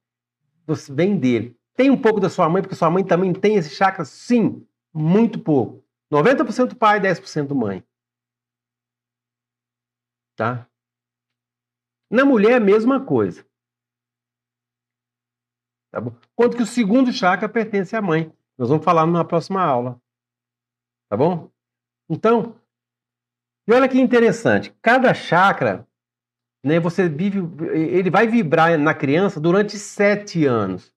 vêm dele. Tem um pouco da sua mãe, porque sua mãe também tem esse chakra? Sim, muito pouco. 90% pai, 10% mãe. Tá? Na mulher, a mesma coisa. Tá bom? Quanto que o segundo chakra pertence à mãe. Nós vamos falar na próxima aula. Tá bom? Então, e olha que interessante. Cada chakra, né, ele vai vibrar na criança durante 7 anos.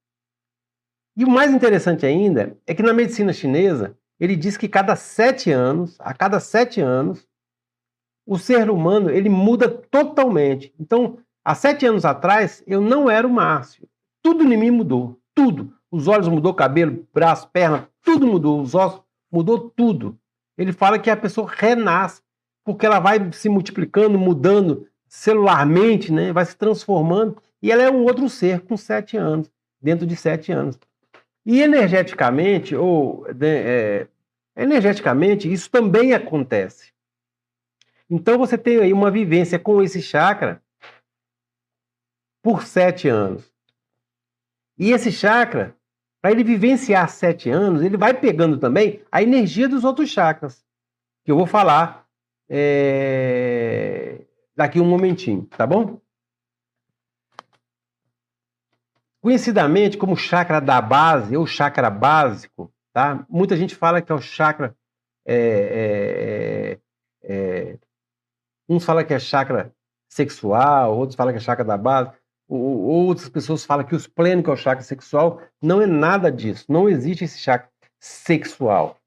E o mais interessante ainda é que na medicina chinesa, ele diz que a cada 7 anos, o ser humano ele muda totalmente. Então, há 7 anos atrás, eu não era o Márcio. Tudo em mim mudou. Tudo. Os olhos mudou, cabelo, braço, perna, tudo mudou. Os ossos, mudou tudo. Ele fala que a pessoa renasce, porque ela vai se multiplicando, mudando celularmente, né? Vai se transformando, e ela é um outro ser com 7 anos, dentro de 7 anos. E energeticamente, isso também acontece. Então você tem aí uma vivência com esse chakra por 7 anos. E esse chakra Para ele vivenciar 7 anos, ele vai pegando também a energia dos outros chakras, que eu vou falar daqui um momentinho, tá bom? Conhecidamente como chakra da base, ou chakra básico, tá? Muita gente fala que é o chakra... uns falam que é chakra sexual, outros falam que é chakra da base, outras pessoas falam que os plenos, que é o chakra sexual, não é nada disso. Não existe esse chakra sexual.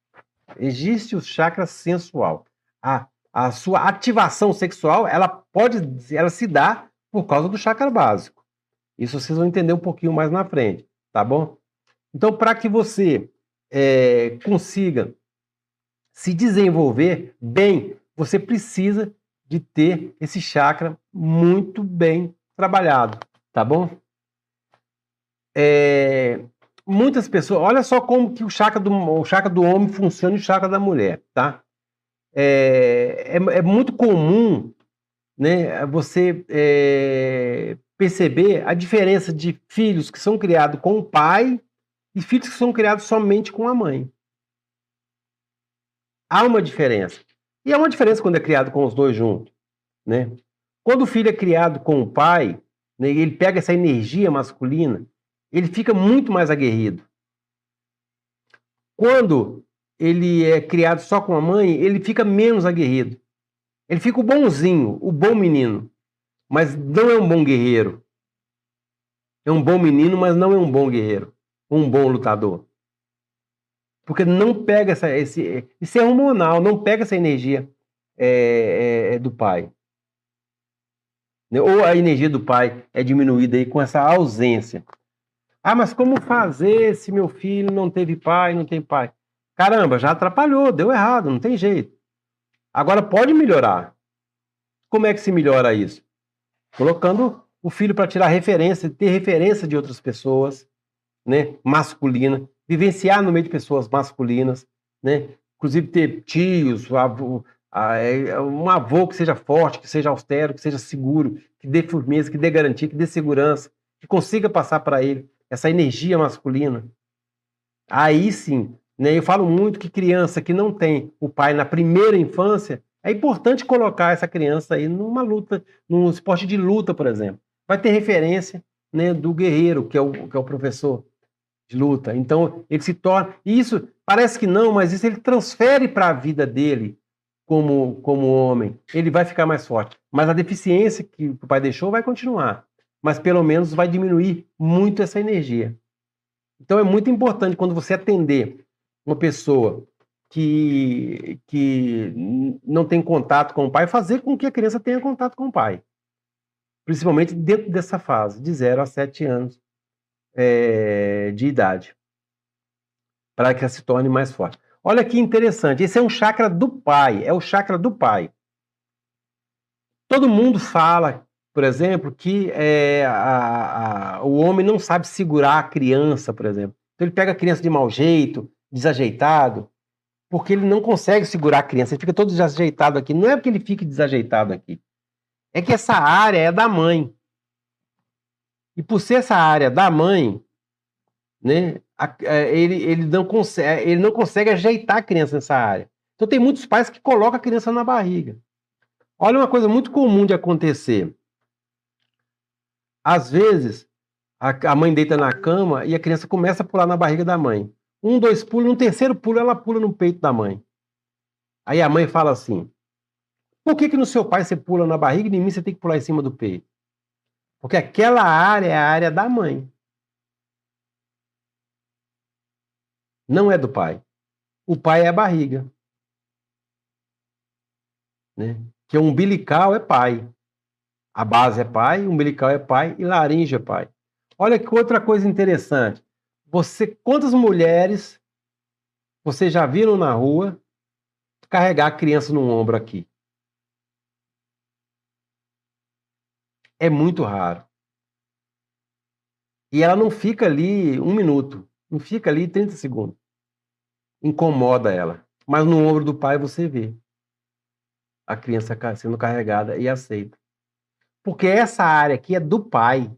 Existe o chakra sensual. A sua ativação sexual, ela se dá por causa do chakra básico. Isso vocês vão entender um pouquinho mais na frente, tá bom? Então, para que você consiga se desenvolver bem, você precisa de ter esse chakra muito bem trabalhado, tá bom? Muitas pessoas, olha só como que o chakra do homem funciona e o chakra da mulher, tá? É muito comum, né, você perceber a diferença de filhos que são criados com o pai e filhos que são criados somente com a mãe. Há uma diferença. E há uma diferença quando é criado com os dois juntos, né? Quando o filho é criado com o pai, né, ele pega essa energia masculina, ele fica muito mais aguerrido. Quando ele é criado só com a mãe, ele fica menos aguerrido. Ele fica o bonzinho, o bom menino, mas não é um bom guerreiro. É um bom menino, mas não é um bom guerreiro, um bom lutador. Porque não pega isso é hormonal, não pega essa energia do pai. Ou a energia do pai é diminuída aí com essa ausência. Ah, mas como fazer se meu filho não teve pai, não tem pai? Caramba, já atrapalhou, deu errado, não tem jeito. Agora pode melhorar. Como é que se melhora isso? Colocando o filho para tirar referência, ter referência de outras pessoas, né, masculina, vivenciar no meio de pessoas masculinas, né, inclusive ter tios, um avô que seja forte, que seja austero, que seja seguro, que dê firmeza, que dê garantia, que dê segurança, que consiga passar para ele essa energia masculina. Aí sim, né, eu falo muito que criança que não tem o pai na primeira infância, é importante colocar essa criança aí numa luta, num esporte de luta, por exemplo. Vai ter referência, né, do guerreiro, que é o professor de luta. Então, ele se torna... Isso parece que não, mas isso ele transfere para a vida dele como homem. Ele vai ficar mais forte. Mas a deficiência que o pai deixou vai continuar. Mas pelo menos vai diminuir muito essa energia. Então é muito importante quando você atender uma pessoa que não tem contato com o pai, fazer com que a criança tenha contato com o pai. Principalmente dentro dessa fase, de 0 a 7 anos de idade, para que ela se torne mais forte. Olha que interessante, esse é um chakra do pai, é o chakra do pai. Todo mundo fala, por exemplo, que o homem não sabe segurar a criança, por exemplo. Então ele pega a criança de mau jeito, desajeitado, porque ele não consegue segurar a criança, ele fica todo desajeitado aqui. Não é porque ele fique desajeitado aqui, é que essa área é da mãe. E por ser essa área da mãe, né, ele não consegue ajeitar a criança nessa área. Então tem muitos pais que colocam a criança na barriga. Olha uma coisa muito comum de acontecer. Às vezes, a mãe deita na cama e a criança começa a pular na barriga da mãe. 1, 2 pulos, no terceiro pulo ela pula no peito da mãe. Aí a mãe fala assim: por que no seu pai você pula na barriga e em mim você tem que pular em cima do peito? Porque aquela área é a área da mãe. Não é do pai. O pai é a barriga. Né? Que o umbilical é pai. A base é pai, o umbilical é pai e laringe é pai. Olha que outra coisa interessante. Quantas mulheres você já viram na rua carregar a criança no ombro aqui? É muito raro. E ela não fica ali 1 minuto, não fica ali 30 segundos. Incomoda ela. Mas no ombro do pai você vê a criança sendo carregada e aceita. Porque essa área aqui é do pai.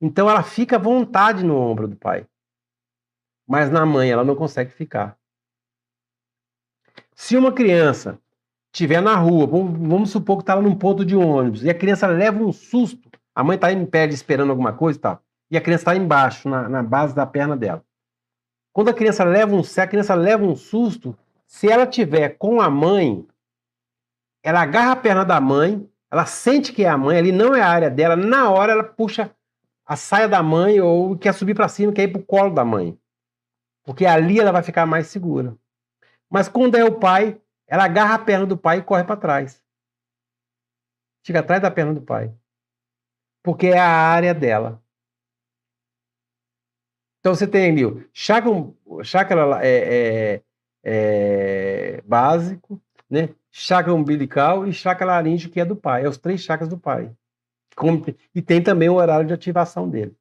Então ela fica à vontade no ombro do pai. mas na mãe ela não consegue ficar. Se uma criança estiver na rua, vamos supor que está lá num ponto de ônibus, e a criança leva um susto, a mãe está em pé esperando alguma coisa e tal, e a criança está embaixo, na base da perna dela. Quando a criança leva um susto, se ela tiver com a mãe, ela agarra a perna da mãe, ela sente que é a mãe, ali não é a área dela, na hora ela puxa a saia da mãe ou quer subir para cima, quer ir para o colo da mãe. Porque ali ela vai ficar mais segura. Mas quando é o pai, ela agarra a perna do pai e corre para trás. Fica atrás da perna do pai. Porque é a área dela. Então você tem ali o chakra básico, né? Chakra umbilical e chakra laríngeo, que é do pai. É os 3 chakras do pai. E tem também o horário de ativação dele.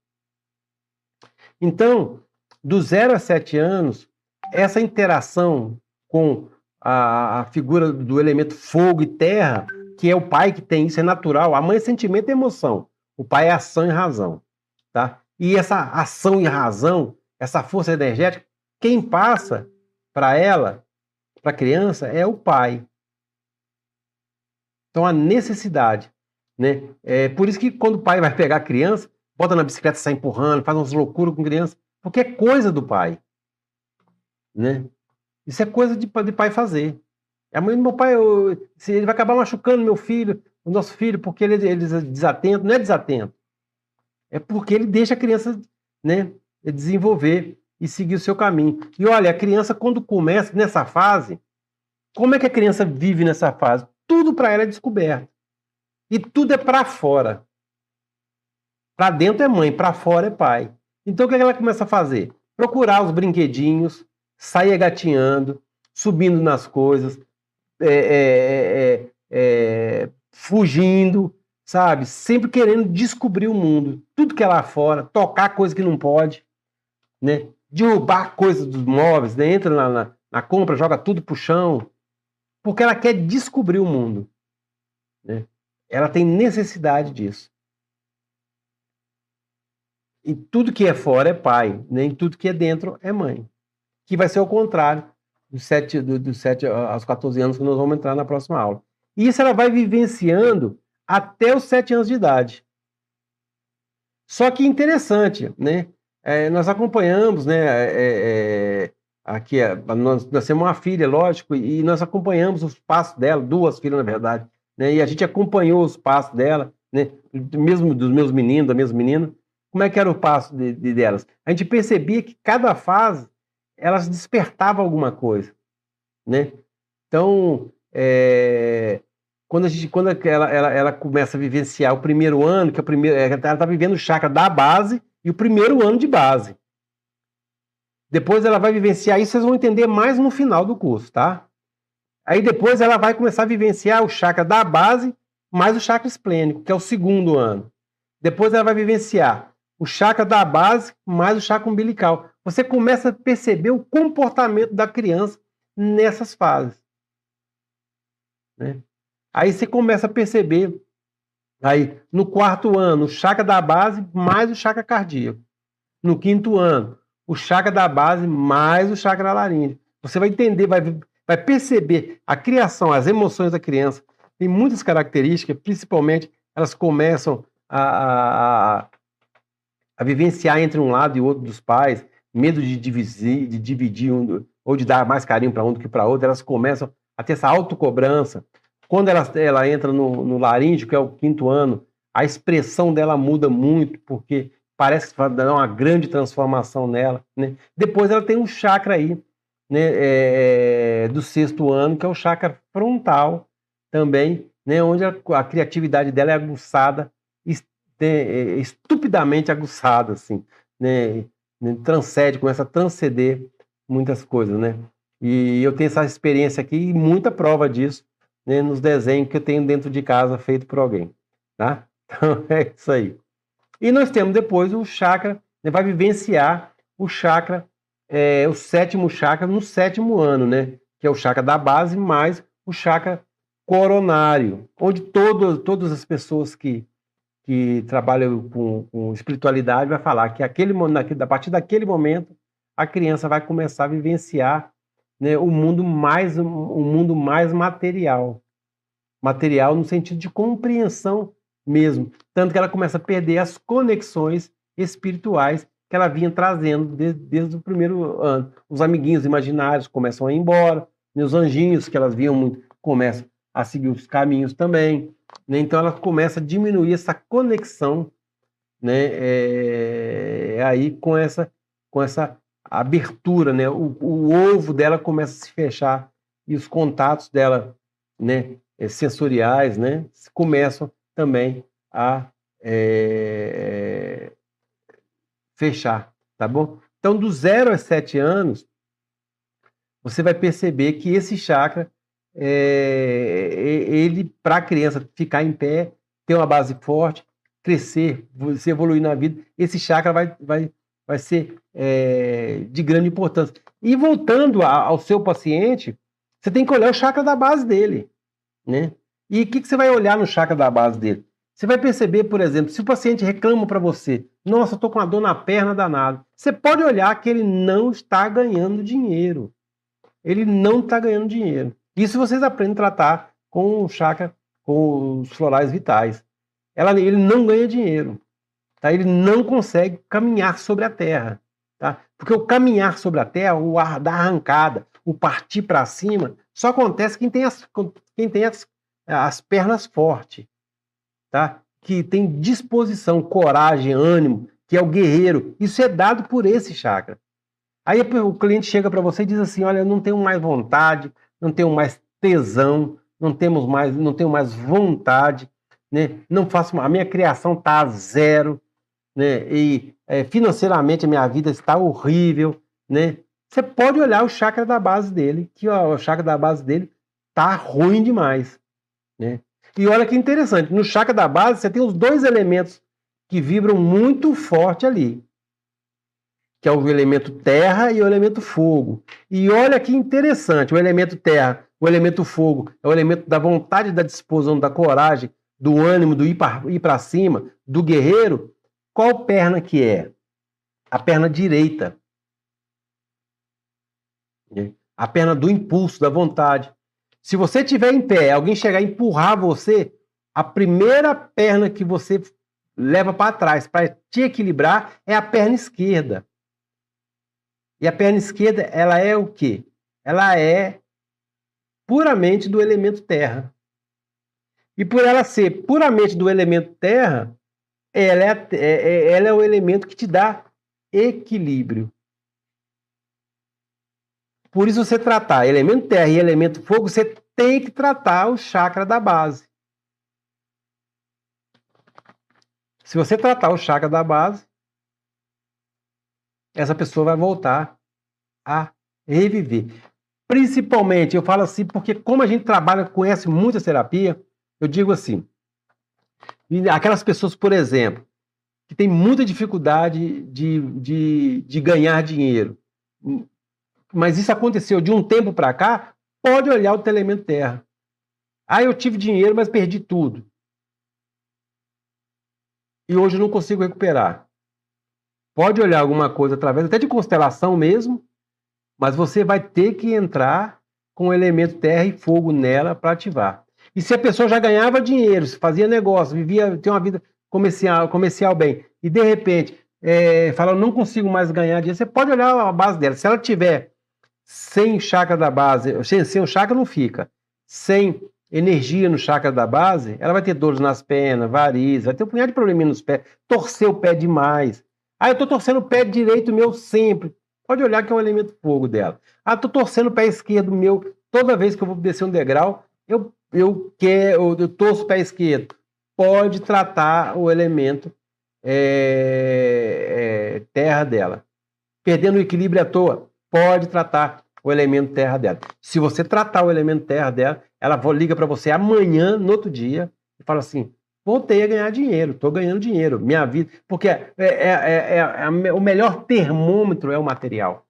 Então, do 0 a 7 anos, essa interação com a figura do elemento fogo e terra, que é o pai que tem isso, é natural. A mãe é sentimento e emoção. O pai é ação e razão. Tá? E essa ação e razão, essa força energética, quem passa para ela, para a criança, é o pai. Então, a necessidade. Né? É por isso que quando o pai vai pegar a criança, bota na bicicleta, sai empurrando, faz umas loucuras com a criança, porque é coisa do pai. Né? Isso é coisa de pai fazer. A mãe do meu pai, ele vai acabar machucando meu filho, o nosso filho, porque ele é desatento. Não é desatento. É porque ele deixa a criança, né, desenvolver e seguir o seu caminho. E olha, a criança, quando começa nessa fase, como é que a criança vive nessa fase? Tudo para ela é descoberto. E tudo é para fora. Para dentro é mãe, para fora é pai. Então o que ela começa a fazer? Procurar os brinquedinhos, sair gatinhando, subindo nas coisas, fugindo, sabe? Sempre querendo descobrir o mundo. Tudo que é lá fora, tocar coisa que não pode, né? Derrubar coisas dos móveis, né? Entra na compra, joga tudo pro chão, porque ela quer descobrir o mundo. Né? Ela tem necessidade disso. E tudo que é fora é pai, nem tudo que é dentro é mãe. Que vai ser o contrário dos 7 aos 14 anos que nós vamos entrar na próxima aula. E isso ela vai vivenciando até os 7 anos de idade. Só que interessante, né? Nós acompanhamos, né? Aqui, nós temos uma filha, lógico, e nós acompanhamos os passos dela, 2 filhas, na verdade, né? E a gente acompanhou os passos dela, né? Mesmo dos meus meninos, da minhas meninas. Como é que era o passo delas? A gente percebia que cada fase elas despertavam alguma coisa, né? Então, quando ela começa a vivenciar o primeiro ano, que ela está vivendo o chakra da base e o primeiro ano de base. Depois ela vai vivenciar isso, vocês vão entender mais no final do curso, tá? Aí depois ela vai começar a vivenciar o chakra da base mais o chakra esplênico, que é o segundo ano. Depois ela vai vivenciar o chakra da base mais o chakra umbilical. Você começa a perceber o comportamento da criança nessas fases. Né? Aí você começa a perceber, aí no 4º ano, o chakra da base mais o chakra cardíaco. No 5º ano, o chakra da base mais o chakra laríngeo. Você vai entender, vai perceber a criação, as emoções da criança. Tem muitas características, principalmente elas começam a vivenciar entre um lado e outro dos pais, medo de dividir ou de dar mais carinho para um do que para outro, elas começam a ter essa autocobrança. Quando ela entra no laríngeo, que é o 5º ano, a expressão dela muda muito, porque parece que vai dar uma grande transformação nela. Né? Depois ela tem um chakra aí, né, do 6º ano, que é o chakra frontal também, né, onde a criatividade dela é aguçada, estupidamente aguçada, assim, né, transcende, começa a transcender muitas coisas, né? E eu tenho essa experiência aqui e muita prova disso, né, nos desenhos que eu tenho dentro de casa feito por alguém, tá? Então é isso aí. E nós temos depois o chakra, né, vai vivenciar o chakra, o 7º chakra no 7º ano, né? Que é o chakra da base mais o chakra coronário, onde todas as pessoas que trabalham com espiritualidade vai falar que a partir daquele momento a criança vai começar a vivenciar, né, o mundo mais material. Material no sentido de compreensão mesmo. Tanto que ela começa a perder as conexões espirituais que ela vinha trazendo desde o primeiro ano. Os amiguinhos imaginários começam a ir embora, e os anjinhos que elas viam muito começam a seguir os caminhos também, né? Então ela começa a diminuir essa conexão, né? Aí com essa abertura, né? O ovo dela começa a se fechar e os contatos dela, né, sensoriais, né, começam também a fechar, tá bom? Então, do 0 aos 7 anos, você vai perceber que esse chakra, ele, para a criança ficar em pé, ter uma base forte, crescer, se evoluir na vida, esse chakra vai ser de grande importância. E voltando ao seu paciente, você tem que olhar o chakra da base dele, né? E o que você vai olhar no chakra da base dele? Você vai perceber, por exemplo, se o paciente reclama para você, nossa, eu estou com uma dor na perna danada, você pode olhar que ele não está ganhando dinheiro. Ele não está ganhando dinheiro. Isso vocês aprendem a tratar com o chakra, com os florais vitais. Ele não ganha dinheiro. Tá? Ele não consegue caminhar sobre a terra. Tá? Porque o caminhar sobre a terra, o ar da arrancada, o partir para cima, só acontece quem tem as pernas fortes. Tá? Que tem disposição, coragem, ânimo, que é o guerreiro. Isso é dado por esse chakra. Aí o cliente chega para você e diz assim, olha, eu não tenho mais vontade, não tenho mais tesão, não tenho mais vontade, né? Não faço, a minha criação está a zero, né? E financeiramente a minha vida está horrível, né? Você pode olhar o chakra da base dele, que o chakra da base dele está ruim demais, né? E olha que interessante, no chakra da base você tem os dois elementos que vibram muito forte ali, que é o elemento terra e o elemento fogo. E olha que interessante, o elemento terra, o elemento fogo, é o elemento da vontade, da disposição, da coragem, do ânimo, do ir para cima, do guerreiro. Qual perna que é? A perna direita. A perna do impulso, da vontade. Se você estiver em pé, alguém chegar e empurrar você, a primeira perna que você leva para trás para te equilibrar é a perna esquerda. E a perna esquerda, ela é o quê? Ela é puramente do elemento terra. E por ela ser puramente do elemento terra, ela é o elemento que te dá equilíbrio. Por isso, você tratar elemento terra e elemento fogo, você tem que tratar o chakra da base. Se você tratar o chakra da base, essa pessoa vai voltar a reviver. Principalmente, eu falo assim, porque como a gente trabalha, conhece muita terapia, eu digo assim, aquelas pessoas, por exemplo, que têm muita dificuldade de ganhar dinheiro, mas isso aconteceu de um tempo para cá, pode olhar o elemento terra. Ah, eu tive dinheiro, mas perdi tudo. E hoje eu não consigo recuperar. Pode olhar alguma coisa através até de constelação mesmo, mas você vai ter que entrar com o elemento terra e fogo nela para ativar. E se a pessoa já ganhava dinheiro, fazia negócio, tinha uma vida comercial bem, e de repente fala, não consigo mais ganhar dinheiro, você pode olhar a base dela. Se ela tiver sem chakra da base, sem o chakra não fica, sem energia no chakra da base, ela vai ter dores nas pernas, varizes, vai ter um punhado de probleminha nos pés, torcer o pé demais. Ah, eu estou torcendo o pé direito meu sempre. Pode olhar que é o elemento fogo dela. Ah, estou torcendo o pé esquerdo meu. Toda vez que eu vou descer um degrau, eu torço o pé esquerdo. Pode tratar o elemento terra dela. Perdendo o equilíbrio à toa, pode tratar o elemento terra dela. Se você tratar o elemento terra dela, ela liga para você amanhã, no outro dia, e fala assim, voltei a ganhar dinheiro, estou ganhando dinheiro, minha vida... Porque o melhor termômetro é o material.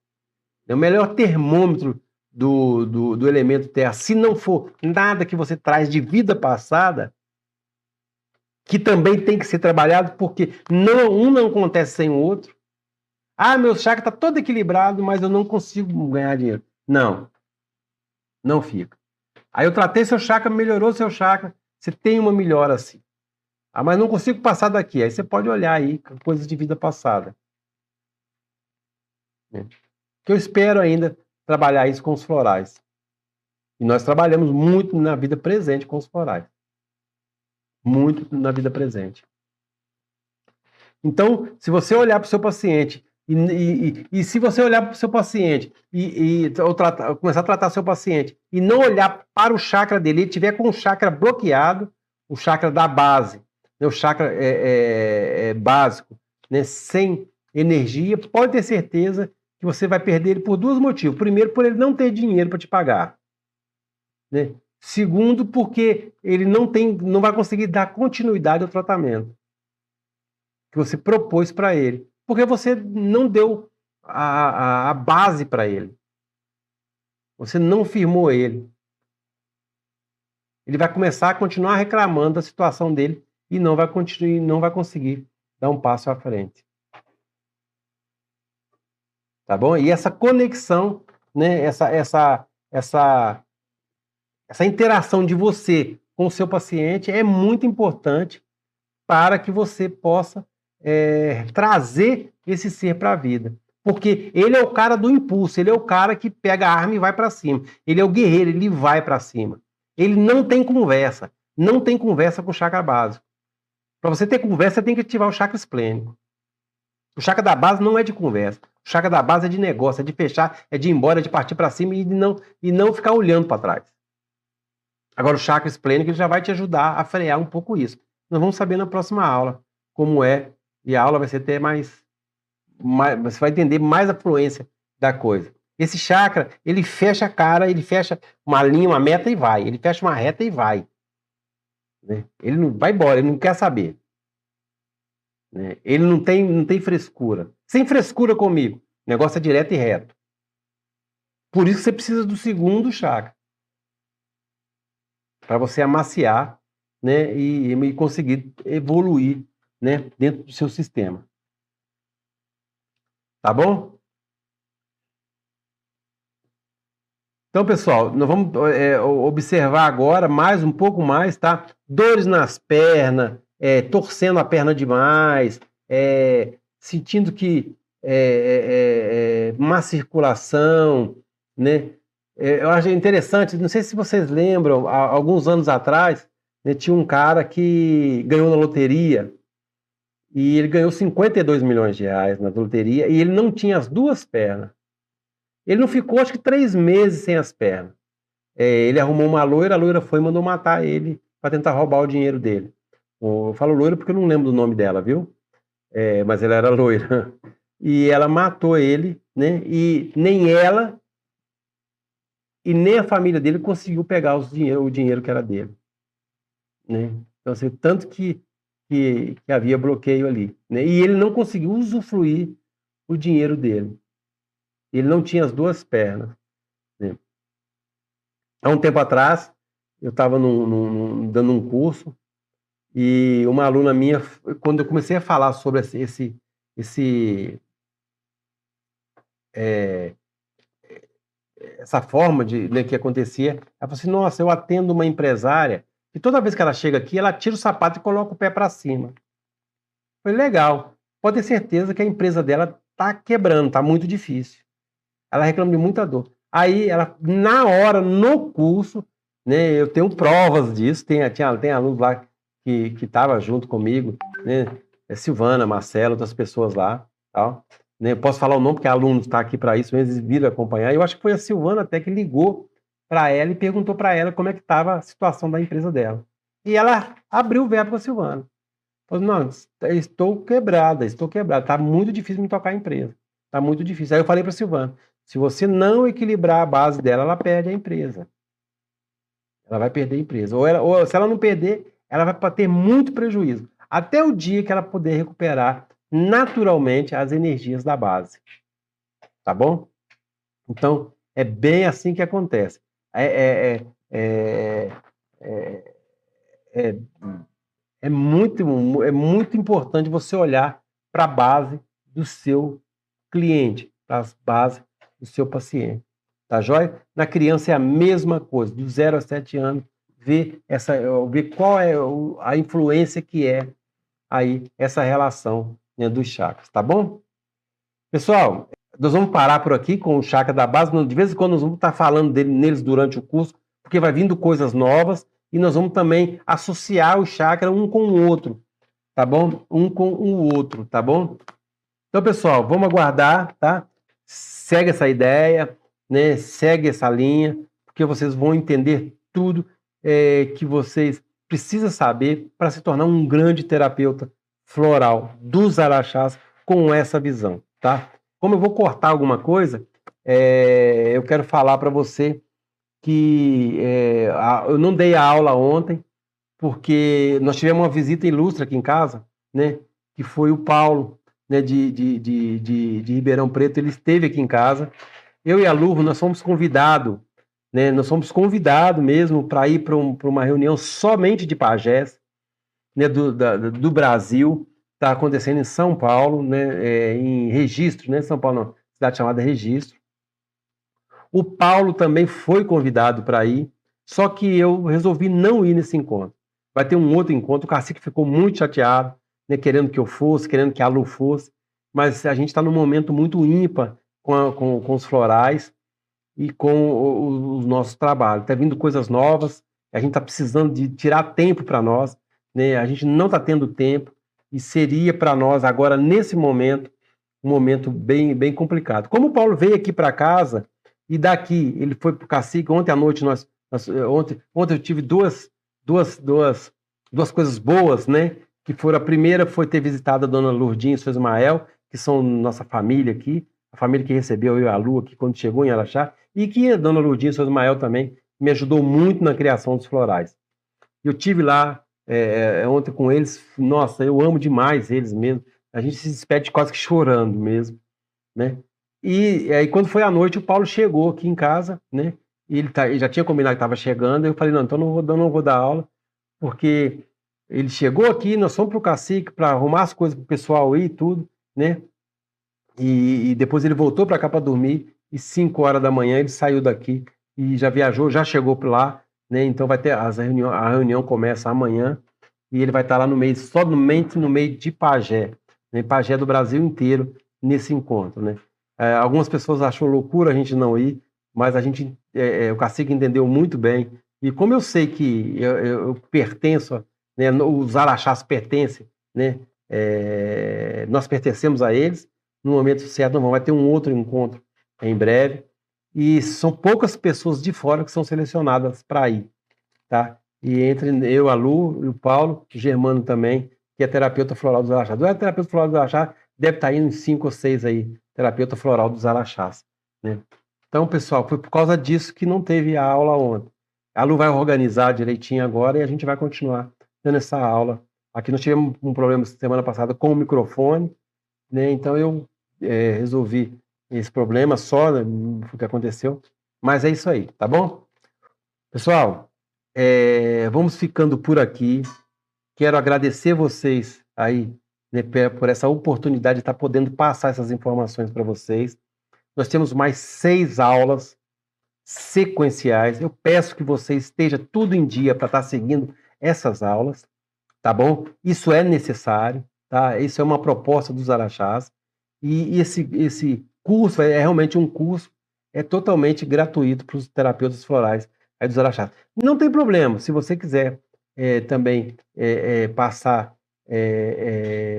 O melhor termômetro do elemento terra, se não for nada que você traz de vida passada, que também tem que ser trabalhado, porque um não acontece sem o outro. Ah, meu chakra está todo equilibrado, mas eu não consigo ganhar dinheiro. Não, não fica. Aí eu tratei seu chakra, melhorou seu chakra, você tem uma melhora assim. Ah, mas não consigo passar daqui. Aí você pode olhar aí coisas de vida passada. Né? Que eu espero ainda trabalhar isso com os florais. E nós trabalhamos muito na vida presente com os florais. Muito na vida presente. Então, se você olhar para o seu paciente, e se você olhar para o seu paciente ou começar a tratar seu paciente e não olhar para o chakra dele, ele tiver com o chakra bloqueado, o chakra da base, né, o chakra básico, né, sem energia, pode ter certeza que você vai perder ele por dois motivos. Primeiro, por ele não ter dinheiro para te pagar. Né? Segundo, porque ele não vai conseguir dar continuidade ao tratamento que você propôs para ele, porque você não deu a base para ele. Você não firmou ele. Ele vai começar a continuar reclamando da situação dele e não vai conseguir dar um passo à frente. Tá bom? E essa conexão, né, essa interação de você com o seu paciente é muito importante para que você possa trazer esse ser para a vida. Porque ele é o cara do impulso, ele é o cara que pega a arma e vai para cima. Ele é o guerreiro, ele vai para cima. Ele não tem conversa com o chakra básico. Para você ter conversa, você tem que ativar o chakra esplênico. O chakra da base não é de conversa. O chakra da base é de negócio, é de fechar, é de ir embora, é de partir para cima e não ficar olhando para trás. Agora, o chakra esplênico ele já vai te ajudar a frear um pouco isso. Nós vamos saber na próxima aula como é, e a aula vai ser até mais você vai entender mais a fluência da coisa. Esse chakra, ele fecha a cara, ele fecha uma linha, uma meta e vai. Ele fecha uma reta e vai. Né? Ele não vai embora, ele não quer saber. Né? Ele não tem frescura. Sem frescura comigo. O negócio é direto e reto. Por isso que você precisa do segundo chakra. Para você amaciar, né, e conseguir evoluir, né, dentro do seu sistema. Tá bom? Então, pessoal, nós vamos observar agora mais um pouco mais, tá? Dores nas pernas, torcendo a perna demais, sentindo que má circulação, né? Eu acho interessante, não sei se vocês lembram, há alguns anos atrás, né, tinha um cara que ganhou na loteria e ele ganhou 52 milhões de reais na loteria e ele não tinha as duas pernas. Ele não ficou, acho que 3 meses sem as pernas. Ele arrumou uma loira, a loira foi e mandou matar ele para tentar roubar o dinheiro dele. Eu falo loira porque eu não lembro do nome dela, viu? Mas ela era loira. E ela matou ele, né? E nem ela e nem a família dele conseguiu pegar o dinheiro que era dele. Né? Então, assim, tanto que havia bloqueio ali. Né? E ele não conseguiu usufruir o dinheiro dele. Ele não tinha as duas pernas. Né? Há um tempo atrás, eu estava dando um curso e uma aluna minha, quando eu comecei a falar sobre essa forma né, que acontecia, ela falou assim, nossa, eu atendo uma empresária e toda vez que ela chega aqui, ela tira o sapato e coloca o pé para cima. Foi legal. Pode ter certeza que a empresa dela está quebrando, está muito difícil. Ela reclama de muita dor. Aí, ela, na hora, no curso, né, eu tenho provas disso, tem aluno lá que estava junto comigo, né, Silvana, Marcelo, outras pessoas lá, tal. Né, eu posso falar o nome, porque a aluno está aqui para isso, eles viram acompanhar. Eu acho que foi a Silvana até que ligou para ela e perguntou para ela como é que estava a situação da empresa dela. E ela abriu o verbo com a Silvana. Falou, não, estou quebrada, está muito difícil me tocar a empresa, está muito difícil. Aí eu falei para a Silvana, se você não equilibrar a base dela, ela perde a empresa. Ela vai perder a empresa. Ou se ela não perder, ela vai ter muito prejuízo. Até o dia que ela puder recuperar naturalmente as energias da base. Tá bom? Então, é bem assim que acontece. É muito importante você olhar para a base do seu cliente, para as bases do seu paciente. Tá joia? Na criança é a mesma coisa, do 0 a 7 anos, ver qual é a influência que é aí essa relação, né, dos chakras, tá bom? Pessoal, nós vamos parar por aqui com o chakra da base. De vez em quando nós vamos estar falando neles durante o curso, porque vai vindo coisas novas e nós vamos também associar o chakra um com o outro, tá bom? Um com o outro, tá bom? Então, pessoal, vamos aguardar, tá? Segue essa ideia, né? Segue essa linha, porque vocês vão entender tudo que vocês precisam saber para se tornar um grande terapeuta floral dos araxás com essa visão, tá? Como eu vou cortar alguma coisa, eu quero falar para você que eu não dei a aula ontem, porque nós tivemos uma visita ilustre aqui em casa, né? Que foi o Paulo, né, de Ribeirão Preto. Ele esteve aqui em casa. Eu e a Lu, nós fomos convidados, né? Nós fomos convidados mesmo para ir para uma reunião somente de pajés, né, do Brasil. Está acontecendo em São Paulo, né, em Registro, né? São Paulo, não, cidade chamada Registro. O Paulo também foi convidado para ir, só que eu resolvi não ir nesse encontro. Vai ter um outro encontro. O cacique ficou muito chateado, né, querendo que eu fosse, querendo que a Lu fosse, mas a gente está num momento muito ímpar com os florais e com os nossos trabalhos. Está vindo coisas novas, a gente está precisando de tirar tempo para nós, né? A gente não está tendo tempo e seria para nós agora, nesse momento, um momento bem, bem complicado. Como o Paulo veio aqui para casa e daqui ele foi para o cacique, ontem à noite ontem eu tive duas coisas boas, né? Que foram: a primeira foi ter visitado a dona Lourdinha e o seu Ismael, que são nossa família aqui, a família que recebeu eu e a Lu aqui quando chegou em Araxá, e que a dona Lourdinha e o seu Ismael também me ajudou muito na criação dos florais. Eu tive lá ontem com eles. Nossa, eu amo demais eles mesmo. A gente se despede quase que chorando mesmo, né? E aí, quando foi à noite, o Paulo chegou aqui em casa, né? E ele já tinha combinado que estava chegando. Eu falei: não, então não vou dar aula, porque ele chegou aqui, nós fomos para o cacique para arrumar as coisas para o pessoal ir e tudo, né? E depois ele voltou para cá para dormir, e 5 horas da manhã ele saiu daqui e já viajou, já chegou por lá, né? Então vai ter a reunião começa amanhã, e ele vai estar lá somente no meio de pajé, né? Pajé do Brasil inteiro nesse encontro, né? Algumas pessoas acham loucura a gente não ir, mas o cacique entendeu muito bem, e como eu sei que eu pertenço, né? Os araxás pertencem, né? Nós pertencemos a eles. No momento certo, vai ter um outro encontro em breve, e são poucas pessoas de fora que são selecionadas para ir, tá? E entre eu, a Lu e o Paulo, o Germano também, que é terapeuta floral dos araxás. O terapeuta floral dos araxás deve estar indo em 5 ou 6 aí, terapeuta floral dos araxás, né? Então, pessoal, foi por causa disso que não teve a aula ontem. A Lu vai organizar direitinho agora e a gente vai continuar dando essa aula. Aqui nós tivemos um problema semana passada com o microfone, né? Então eu resolvi esse problema só, né, o que aconteceu, mas é isso aí, tá bom? Pessoal, vamos ficando por aqui. Quero agradecer vocês aí, né, por essa oportunidade de estar podendo passar essas informações para vocês. Nós temos mais 6 aulas sequenciais. Eu peço que você esteja tudo em dia para estar seguindo essas aulas, tá bom? Isso é necessário, tá? Isso é uma proposta dos araxás. E esse curso é realmente um curso totalmente gratuito para os terapeutas florais aí dos araxás. Não tem problema, se você quiser também passar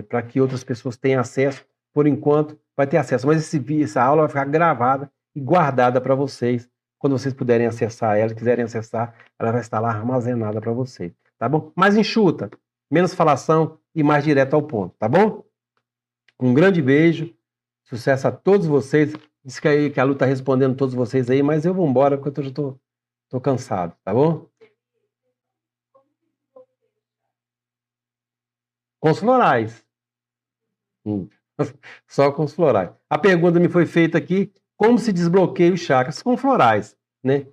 para que outras pessoas tenham acesso, por enquanto vai ter acesso, mas essa aula vai ficar gravada e guardada para vocês. Quando vocês puderem acessar ela, quiserem acessar, ela vai estar lá armazenada para vocês, tá bom? Mais enxuta, menos falação e mais direto ao ponto, tá bom? Um grande beijo, sucesso a todos vocês. Diz que a Lu está respondendo todos vocês aí, mas eu vou embora porque eu já tô cansado, tá bom? Com os florais. Só com os florais. A pergunta me foi feita aqui: como se desbloqueia os chakras com florais, né?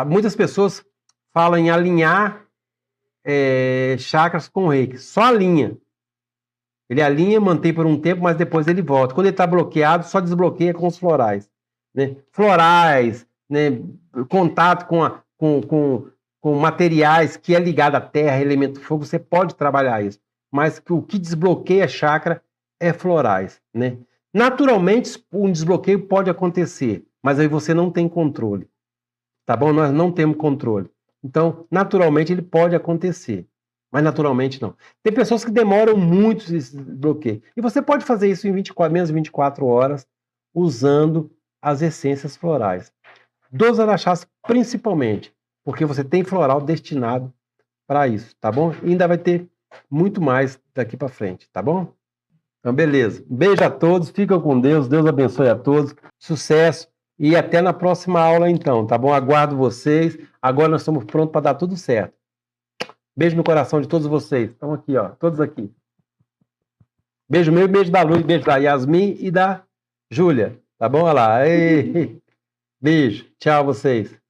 Muitas pessoas falam em alinhar chakras com reiki. Só alinha. Ele alinha, mantém por um tempo, mas depois ele volta. Quando ele está bloqueado, só desbloqueia com os florais. Né? Florais, né? Contato com materiais que é ligado à terra, elemento fogo, você pode trabalhar isso. Mas o que desbloqueia a chakra é florais. Né? Naturalmente, um desbloqueio pode acontecer, mas aí você não tem controle. Tá bom? Nós não temos controle. Então, naturalmente, ele pode acontecer. Mas naturalmente não. Tem pessoas que demoram muito esse bloqueio. E você pode fazer isso em menos de 24 horas, usando as essências florais. Dos araxás, principalmente, porque você tem floral destinado para isso, tá bom? E ainda vai ter muito mais daqui para frente, tá bom? Então, beleza. Um beijo a todos, ficam com Deus, Deus abençoe a todos, sucesso e até na próxima aula, então, tá bom? Aguardo vocês. Agora nós estamos prontos para dar tudo certo. Beijo no coração de todos vocês. Estão aqui, ó, todos aqui. Beijo meu, beijo da Luz, beijo da Yasmin e da Júlia. Tá bom? Olha lá. Ei. Beijo. Tchau, vocês.